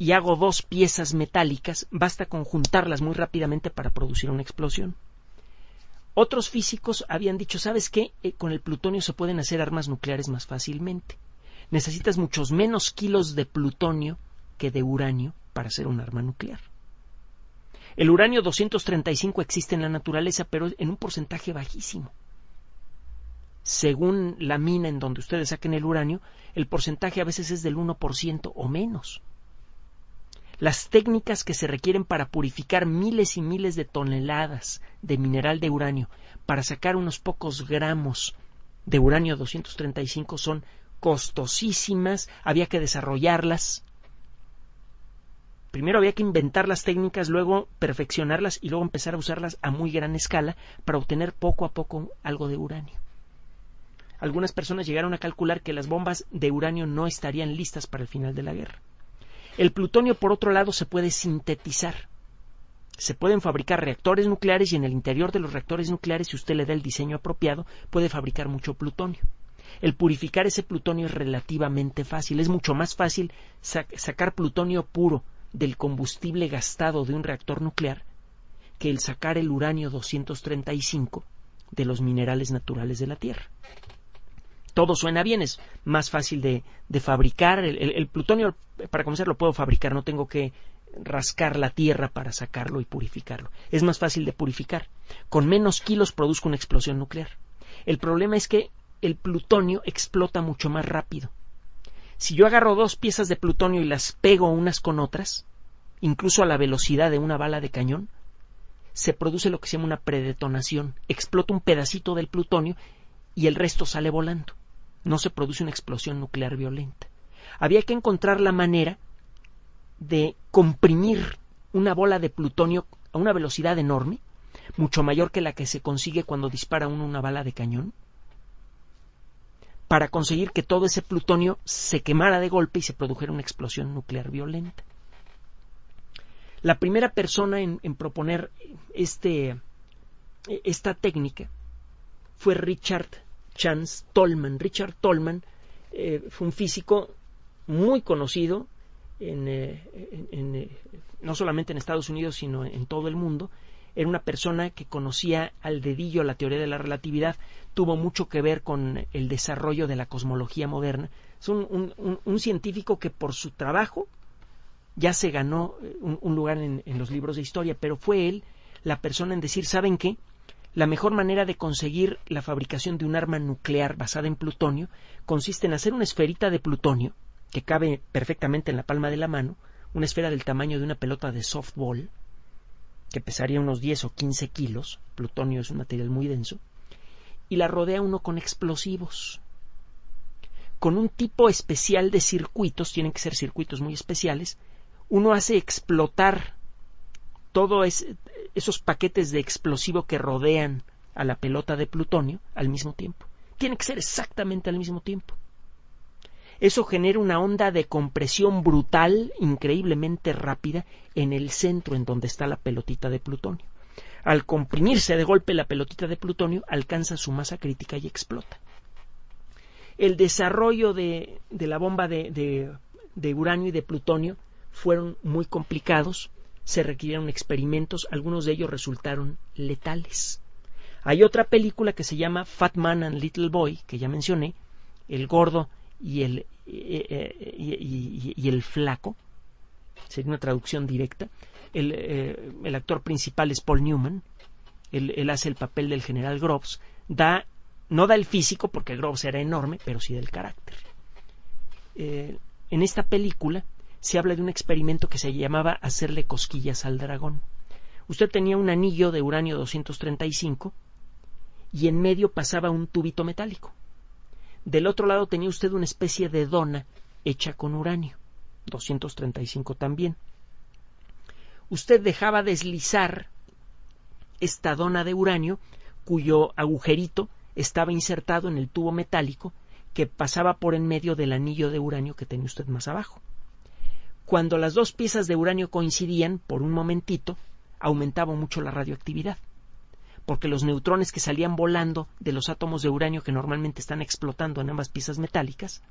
y hago dos piezas metálicas, basta con juntarlas muy rápidamente para producir una explosión. Otros físicos habían dicho, ¿sabes qué? Con el plutonio se pueden hacer armas nucleares más fácilmente. Necesitas muchos menos kilos de plutonio que de uranio para hacer un arma nuclear. El uranio 235 existe en la naturaleza, pero en un porcentaje bajísimo. Según la mina en donde ustedes saquen el uranio, el porcentaje a veces es del 1% o menos. Las técnicas que se requieren para purificar miles y miles de toneladas de mineral de uranio para sacar unos pocos gramos de uranio 235 son costosísimas, había que desarrollarlas. Primero había que inventar las técnicas, luego perfeccionarlas y luego empezar a usarlas a muy gran escala para obtener poco a poco algo de uranio. Algunas personas llegaron a calcular que las bombas de uranio no estarían listas para el final de la guerra. El plutonio, por otro lado, se puede sintetizar. Se pueden fabricar reactores nucleares y en el interior de los reactores nucleares, si usted le da el diseño apropiado, puede fabricar mucho plutonio. El purificar ese plutonio es relativamente fácil. Es mucho más fácil sacar plutonio puro del combustible gastado de un reactor nuclear que el sacar el uranio 235 de los minerales naturales de la Tierra. Todo suena bien, es más fácil de fabricar. El plutonio, para comenzar, lo puedo fabricar, no tengo que rascar la tierra para sacarlo y purificarlo. Es más fácil de purificar. Con menos kilos produzco una explosión nuclear. El problema es que el plutonio explota mucho más rápido. Si yo agarro dos piezas de plutonio y las pego unas con otras, incluso a la velocidad de una bala de cañón, se produce lo que se llama una predetonación. Explota un pedacito del plutonio y el resto sale volando. No se produce una explosión nuclear violenta. Había que encontrar la manera de comprimir una bola de plutonio a una velocidad enorme, mucho mayor que la que se consigue cuando dispara uno una bala de cañón, para conseguir que todo ese plutonio se quemara de golpe y se produjera una explosión nuclear violenta. La primera persona en proponer esta técnica fue Richard Chance Tolman. Richard Tolman fue un físico muy conocido no solamente en Estados Unidos, sino en todo el mundo. Era una persona que conocía al dedillo la teoría de la relatividad, tuvo mucho que ver con el desarrollo de la cosmología moderna. Es un científico que por su trabajo ya se ganó un lugar en los libros de historia, pero fue él la persona en decir, ¿saben qué? La mejor manera de conseguir la fabricación de un arma nuclear basada en plutonio consiste en hacer una esferita de plutonio que cabe perfectamente en la palma de la mano, una esfera del tamaño de una pelota de softball, que pesaría unos 10 o 15 kilos, plutonio es un material muy denso, y la rodea uno con explosivos, con un tipo especial de circuitos, tienen que ser circuitos muy especiales. uno hace explotar todos esos paquetes de explosivo que rodean a la pelota de plutonio al mismo tiempo. Tiene que ser exactamente al mismo tiempo. Eso genera una onda de compresión brutal, increíblemente rápida, en el centro en donde está la pelotita de plutonio. Al comprimirse de golpe la pelotita de plutonio, alcanza su masa crítica y explota. El desarrollo de la bomba de uranio y de plutonio fueron muy complicados, se requirieron experimentos, algunos de ellos resultaron letales. Hay otra película que se llama Fat Man and Little Boy, que ya mencioné, el gordo y el flaco, sería una traducción directa. El actor principal es Paul Newman, él hace el papel del general Groves, no da el físico porque Groves era enorme, pero sí del carácter. En esta película se habla de un experimento que se llamaba hacerle cosquillas al dragón. Usted tenía un anillo de uranio 235 y en medio pasaba un tubito metálico. Del otro lado tenía usted una especie de dona hecha con uranio, 235 también. Usted dejaba deslizar esta dona de uranio, cuyo agujerito estaba insertado en el tubo metálico que pasaba por en medio del anillo de uranio que tenía usted más abajo. Cuando las dos piezas de uranio coincidían, por un momentito, aumentaba mucho la radioactividad, porque los neutrones que salían volando de los átomos de uranio que normalmente están explotando en ambas piezas metálicas,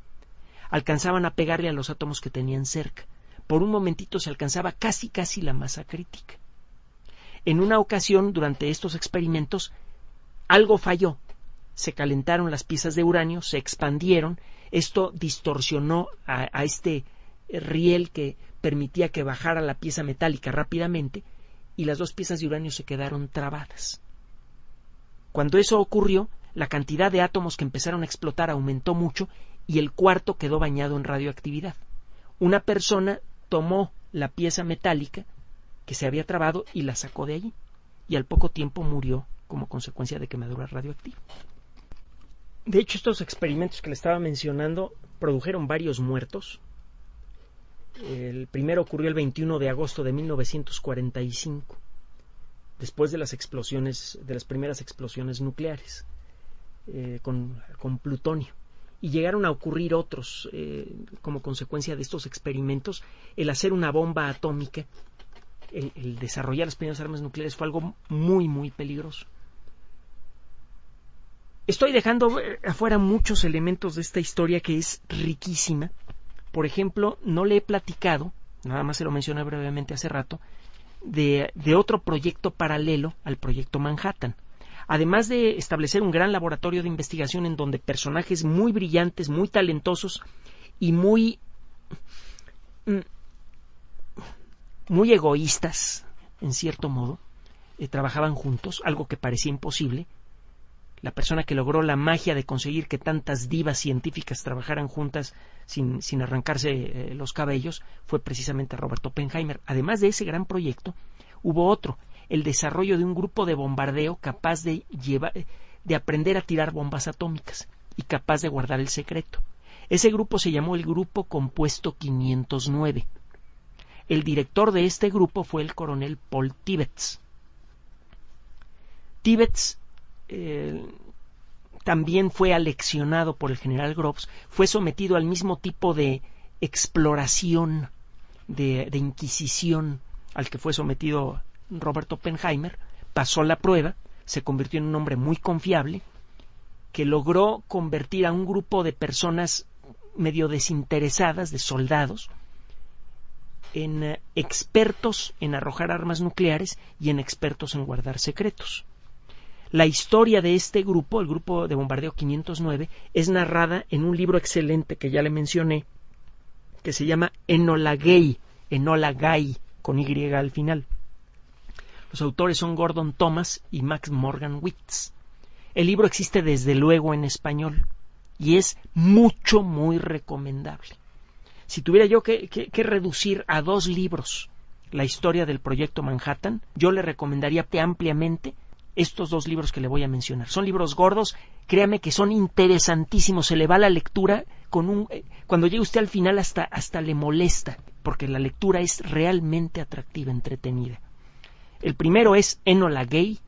alcanzaban a pegarle a los átomos que tenían cerca. Por un momentito se alcanzaba casi la masa crítica. En una ocasión, durante estos experimentos, algo falló. Se calentaron las piezas de uranio, se expandieron, esto distorsionó a este riel que permitía que bajara la pieza metálica rápidamente, y las dos piezas de uranio se quedaron trabadas. Cuando eso ocurrió, la cantidad de átomos que empezaron a explotar aumentó mucho y el cuarto quedó bañado en radioactividad. Una persona tomó la pieza metálica que se había trabado y la sacó de allí, y al poco tiempo murió como consecuencia de quemadura radioactiva. De hecho, estos experimentos que le estaba mencionando produjeron varios muertos. El primero ocurrió el 21 de agosto de 1945, después de las primeras explosiones nucleares con plutonio. Y llegaron a ocurrir otros como consecuencia de estos experimentos. El hacer una bomba atómica, el desarrollar las primeras armas nucleares fue algo muy peligroso. Estoy dejando afuera muchos elementos de esta historia que es riquísima. Por ejemplo, no le he platicado, nada más se lo mencioné brevemente hace rato, de otro proyecto paralelo al proyecto Manhattan. Además de establecer un gran laboratorio de investigación en donde personajes muy brillantes, muy talentosos y muy egoístas, en cierto modo, trabajaban juntos, algo que parecía imposible. La persona que logró la magia de conseguir que tantas divas científicas trabajaran juntas sin arrancarse los cabellos fue precisamente Robert Oppenheimer. Además de ese gran proyecto, hubo otro, el desarrollo de un grupo de bombardeo capaz de aprender a tirar bombas atómicas y capaz de guardar el secreto. Ese grupo se llamó el Grupo Compuesto 509. El director de este grupo fue el coronel Paul Tibbets. Tibbets también fue aleccionado por el general Groves, fue sometido al mismo tipo de exploración, de inquisición al que fue sometido Robert Oppenheimer, pasó la prueba, se convirtió en un hombre muy confiable, que logró convertir a un grupo de personas medio desinteresadas, de soldados, en expertos en arrojar armas nucleares y en expertos en guardar secretos. La historia de este grupo, el grupo de bombardeo 509, es narrada en un libro excelente que ya le mencioné, que se llama Enola Gay, con Y al final. Los autores son Gordon Thomas y Max Morgan Witz. El libro existe desde luego en español y es muy recomendable. Si tuviera yo que reducir a 2 libros la historia del proyecto Manhattan, yo le recomendaría ampliamente estos 2 libros que le voy a mencionar. Son libros gordos, créame que son interesantísimos, se le va la lectura cuando llegue usted al final hasta le molesta, porque la lectura es realmente atractiva, entretenida. El primero es Enola Gay,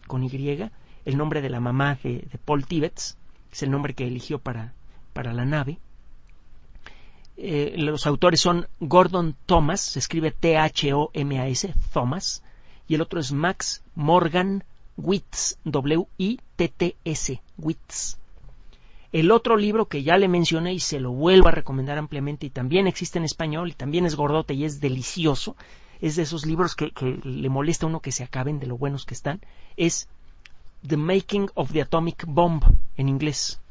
con Y, el nombre de la mamá de Paul Tibbets, es el nombre que eligió para la nave. Los autores son Gordon Thomas, se escribe Thomas, Thomas, y el otro es Max Morgan Witz, W-I-T-T-S, Witz. El otro libro que ya le mencioné y se lo vuelvo a recomendar ampliamente y también existe en español y también es gordote y es delicioso, es de esos libros que le molesta a uno que se acaben de lo buenos que están, es The Making of the Atomic Bomb, en inglés.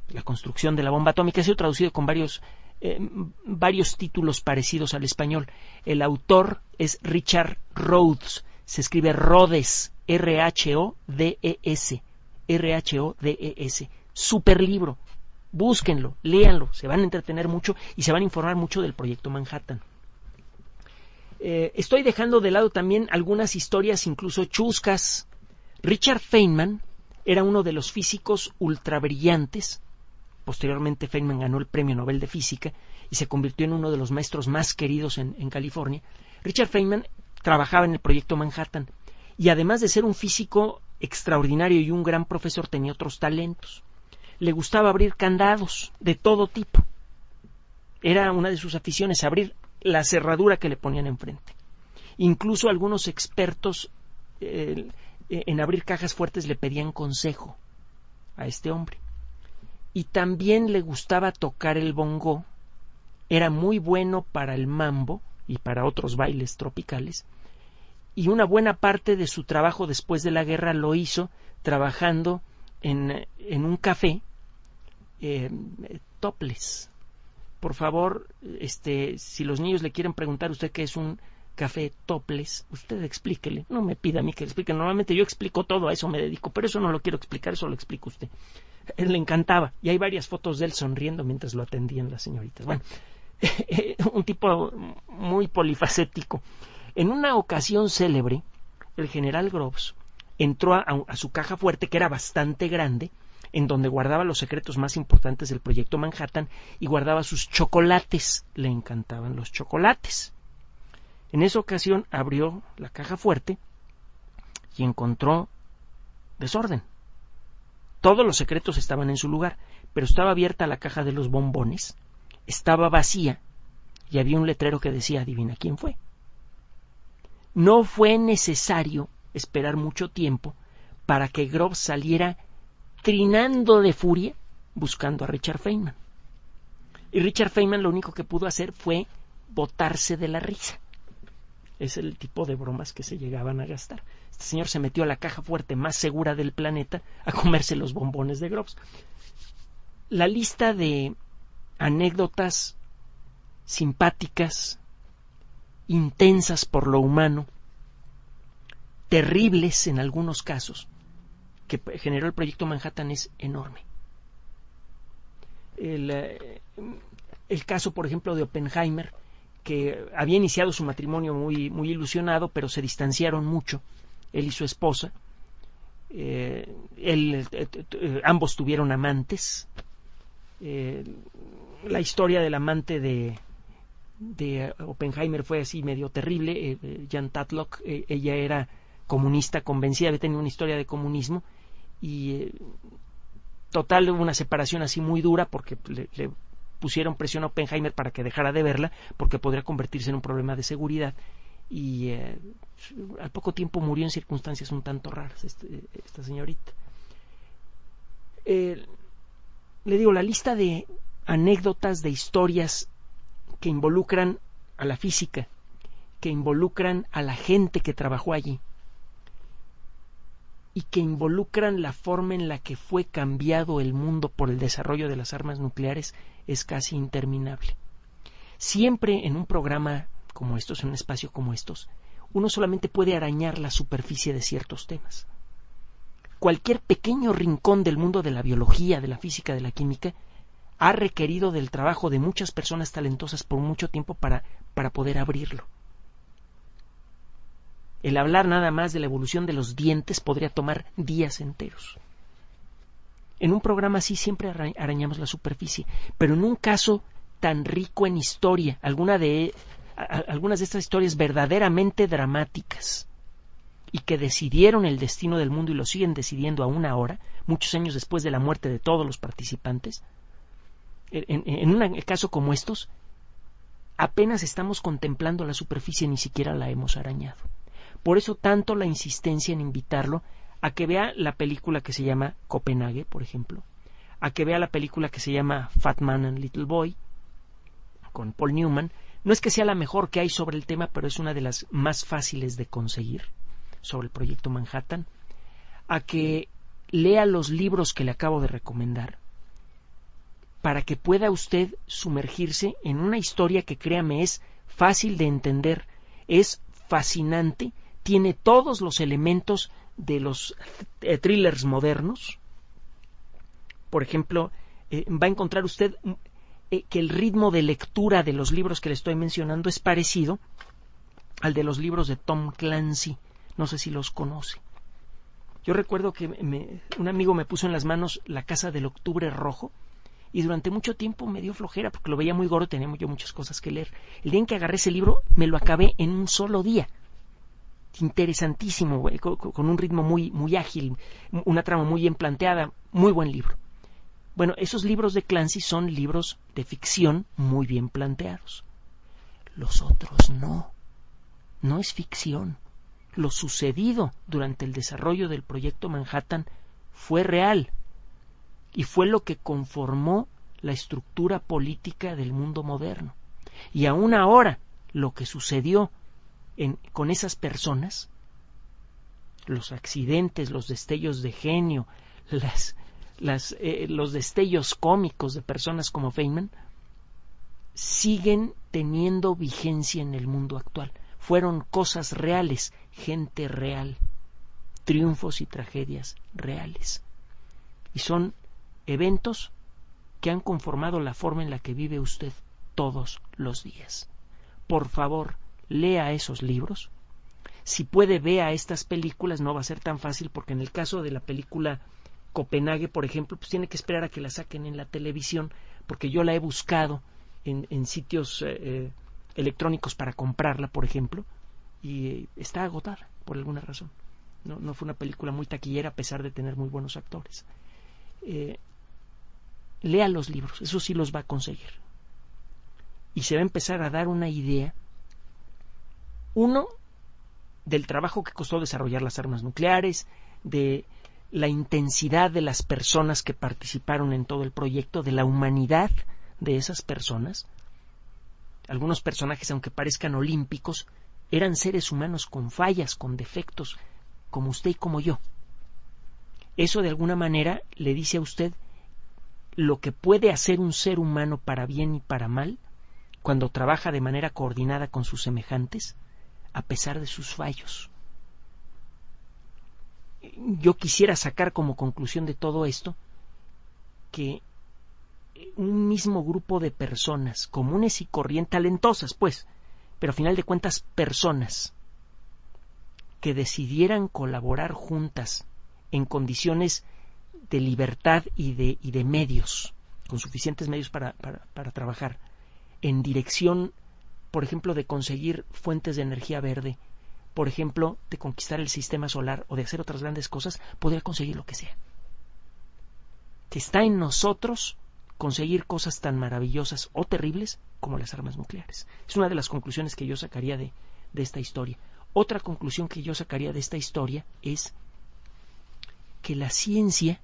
La construcción de la bomba atómica. Ha sido traducido con varios títulos parecidos al español. El autor es Richard Rhodes, se escribe Rhodes, R-H-O-D-E-S, R-H-O-D-E-S. Super libro, búsquenlo, léanlo, se van a entretener mucho y se van a informar mucho del proyecto Manhattan. Estoy dejando de lado también algunas historias incluso chuscas. Richard Feynman era uno de los físicos ultrabrillantes. Posteriormente Feynman ganó el Premio Nobel de Física y se convirtió en uno de los maestros más queridos en California. Richard Feynman trabajaba en el proyecto Manhattan y además de ser un físico extraordinario y un gran profesor tenía otros talentos. Le gustaba abrir candados de todo tipo. Era una de sus aficiones, abrir la cerradura que le ponían enfrente. Incluso algunos expertos en abrir cajas fuertes le pedían consejo a este hombre. Y también le gustaba tocar el bongó. Era muy bueno para el mambo y para otros bailes tropicales. Y una buena parte de su trabajo después de la guerra lo hizo trabajando en un café topless. Por favor, si los niños le quieren preguntar a usted qué es un café topless, usted explíquele. No me pida a mí que le explique. Normalmente yo explico todo, a eso me dedico, pero eso no lo quiero explicar, eso lo explica usted. Él le encantaba y hay varias fotos de él sonriendo mientras lo atendían las señoritas. Bueno, un tipo muy polifacético. En una ocasión célebre, el general Groves entró a su caja fuerte, que era bastante grande, en donde guardaba los secretos más importantes del proyecto Manhattan y guardaba sus chocolates. Le encantaban los chocolates. En esa ocasión abrió la caja fuerte y encontró desorden. Todos los secretos estaban en su lugar, pero estaba abierta la caja de los bombones, estaba vacía y había un letrero que decía, adivina quién fue. No fue necesario esperar mucho tiempo para que Groves saliera trinando de furia buscando a Richard Feynman. Y Richard Feynman lo único que pudo hacer fue botarse de la risa. Es el tipo de bromas que se llegaban a gastar. Este señor se metió a la caja fuerte más segura del planeta a comerse los bombones de Groves. La lista de anécdotas simpáticas, intensas por lo humano, terribles en algunos casos, que generó el proyecto Manhattan es enorme. El caso, por ejemplo, de Oppenheimer, que había iniciado su matrimonio muy, muy ilusionado, pero se distanciaron mucho, él y su esposa. Ambos tuvieron amantes. La historia del amante de Oppenheimer fue así medio terrible. Jan Tatlock, ella era comunista convencida, había tenido una historia de comunismo y total hubo una separación así muy dura porque le pusieron presión a Oppenheimer para que dejara de verla porque podría convertirse en un problema de seguridad y al poco tiempo murió en circunstancias un tanto raras esta señorita. Le digo, la lista de anécdotas, de historias que involucran a la física, que involucran a la gente que trabajó allí y que involucran la forma en la que fue cambiado el mundo por el desarrollo de las armas nucleares es casi interminable. Siempre en un programa como estos, en un espacio como estos, uno solamente puede arañar la superficie de ciertos temas. Cualquier pequeño rincón del mundo de la biología, de la física, de la química, ha requerido del trabajo de muchas personas talentosas por mucho tiempo para poder abrirlo. El hablar nada más de la evolución de los dientes podría tomar días enteros. En un programa así siempre arañamos la superficie, pero en un caso tan rico en historia, algunas de estas historias verdaderamente dramáticas y que decidieron el destino del mundo y lo siguen decidiendo aún ahora, muchos años después de la muerte de todos los participantes. En un caso como estos, apenas estamos contemplando la superficie, ni siquiera la hemos arañado. Por eso tanto la insistencia en invitarlo a que vea la película que se llama Copenhague, por ejemplo, a que vea la película que se llama Fat Man and Little Boy, con Paul Newman. No es que sea la mejor que hay sobre el tema, pero es una de las más fáciles de conseguir sobre el proyecto Manhattan. A que lea los libros que le acabo de recomendar, para que pueda usted sumergirse en una historia que, créame, es fácil de entender, es fascinante, tiene todos los elementos de los thrillers modernos. Por ejemplo, va a encontrar usted que el ritmo de lectura de los libros que le estoy mencionando es parecido al de los libros de Tom Clancy. No sé si los conoce. Yo recuerdo que un amigo me puso en las manos La Casa del Octubre Rojo, y durante mucho tiempo me dio flojera porque lo veía muy gordo y tenía yo muchas cosas que leer. El día en que agarré ese libro me lo acabé en un solo día. Interesantísimo, con un ritmo muy ágil, una trama muy bien planteada, muy buen libro. Bueno, esos libros de Clancy son libros de ficción muy bien planteados. Los otros no es ficción. Lo sucedido durante el desarrollo del proyecto Manhattan fue real y fue lo que conformó la estructura política del mundo moderno. Y aún ahora, lo que sucedió con esas personas, los accidentes, los destellos de genio, los destellos cómicos de personas como Feynman, siguen teniendo vigencia en el mundo actual. Fueron cosas reales, gente real, triunfos y tragedias reales. Y son eventos que han conformado la forma en la que vive usted todos los días. Por favor, lea esos libros. Si puede, vea estas películas. No va a ser tan fácil porque en el caso de la película Copenhague, por ejemplo, pues tiene que esperar a que la saquen en la televisión, porque yo la he buscado en sitios electrónicos para comprarla, por ejemplo, y está agotada por alguna razón. No fue una película muy taquillera a pesar de tener muy buenos actores. Lea los libros, eso sí los va a conseguir. Y se va a empezar a dar una idea, uno, del trabajo que costó desarrollar las armas nucleares, de la intensidad de las personas que participaron en todo el proyecto, de la humanidad de esas personas. Algunos personajes, aunque parezcan olímpicos, eran seres humanos con fallas, con defectos, como usted y como yo. Eso de alguna manera le dice a usted lo que puede hacer un ser humano para bien y para mal cuando trabaja de manera coordinada con sus semejantes, a pesar de sus fallos. Yo quisiera sacar como conclusión de todo esto que un mismo grupo de personas comunes y corrientes, talentosas pues, pero a final de cuentas personas que decidieran colaborar juntas en condiciones de libertad y de medios, con suficientes medios para trabajar en dirección, por ejemplo, de conseguir fuentes de energía verde, por ejemplo, de conquistar el sistema solar o de hacer otras grandes cosas, podría conseguir lo que sea. Está en nosotros conseguir cosas tan maravillosas o terribles como las armas nucleares. Es una de las conclusiones que yo sacaría de esta historia. Otra conclusión que yo sacaría de esta historia es que la ciencia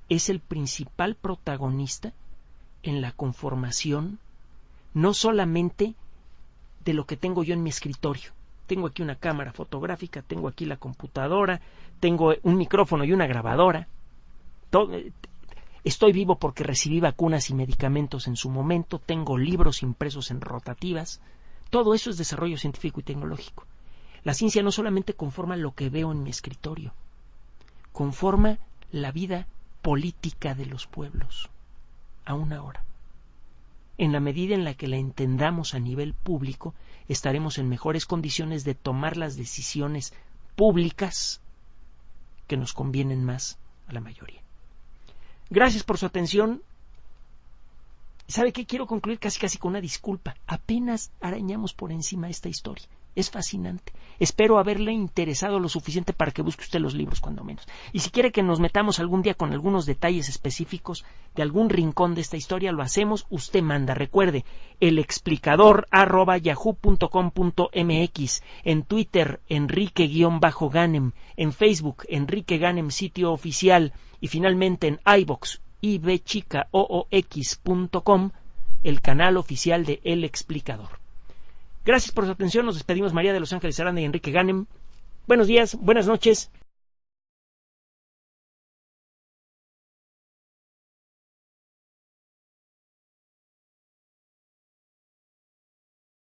es el principal protagonista en la conformación no solamente de lo que tengo yo en mi escritorio. Tengo aquí una cámara fotográfica, tengo aquí la computadora, tengo un micrófono y una grabadora. Estoy vivo porque recibí vacunas y medicamentos en su momento, tengo libros impresos en rotativas. Todo eso es desarrollo científico y tecnológico. La ciencia no solamente conforma lo que veo en mi escritorio, conforma la vida política de los pueblos, aún ahora. En la medida en la que la entendamos a nivel público, estaremos en mejores condiciones de tomar las decisiones públicas que nos convienen más a la mayoría. Gracias por su atención. ¿Sabe qué? Quiero concluir casi con una disculpa. Apenas arañamos por encima esta historia. Es fascinante. Espero haberle interesado lo suficiente para que busque usted los libros, cuando menos. Y si quiere que nos metamos algún día con algunos detalles específicos de algún rincón de esta historia, lo hacemos. Usted manda. Recuerde, elexplicador@yahoo.com.mx, en Twitter, Enrique-Ganem, en Facebook, Enrique Ganem, sitio oficial, y finalmente en iVoox, ibchicoox.com, el canal oficial de El Explicador. Gracias por su atención. Nos despedimos, María de Los Ángeles Aranda y Enrique Ganem. Buenos días, buenas noches.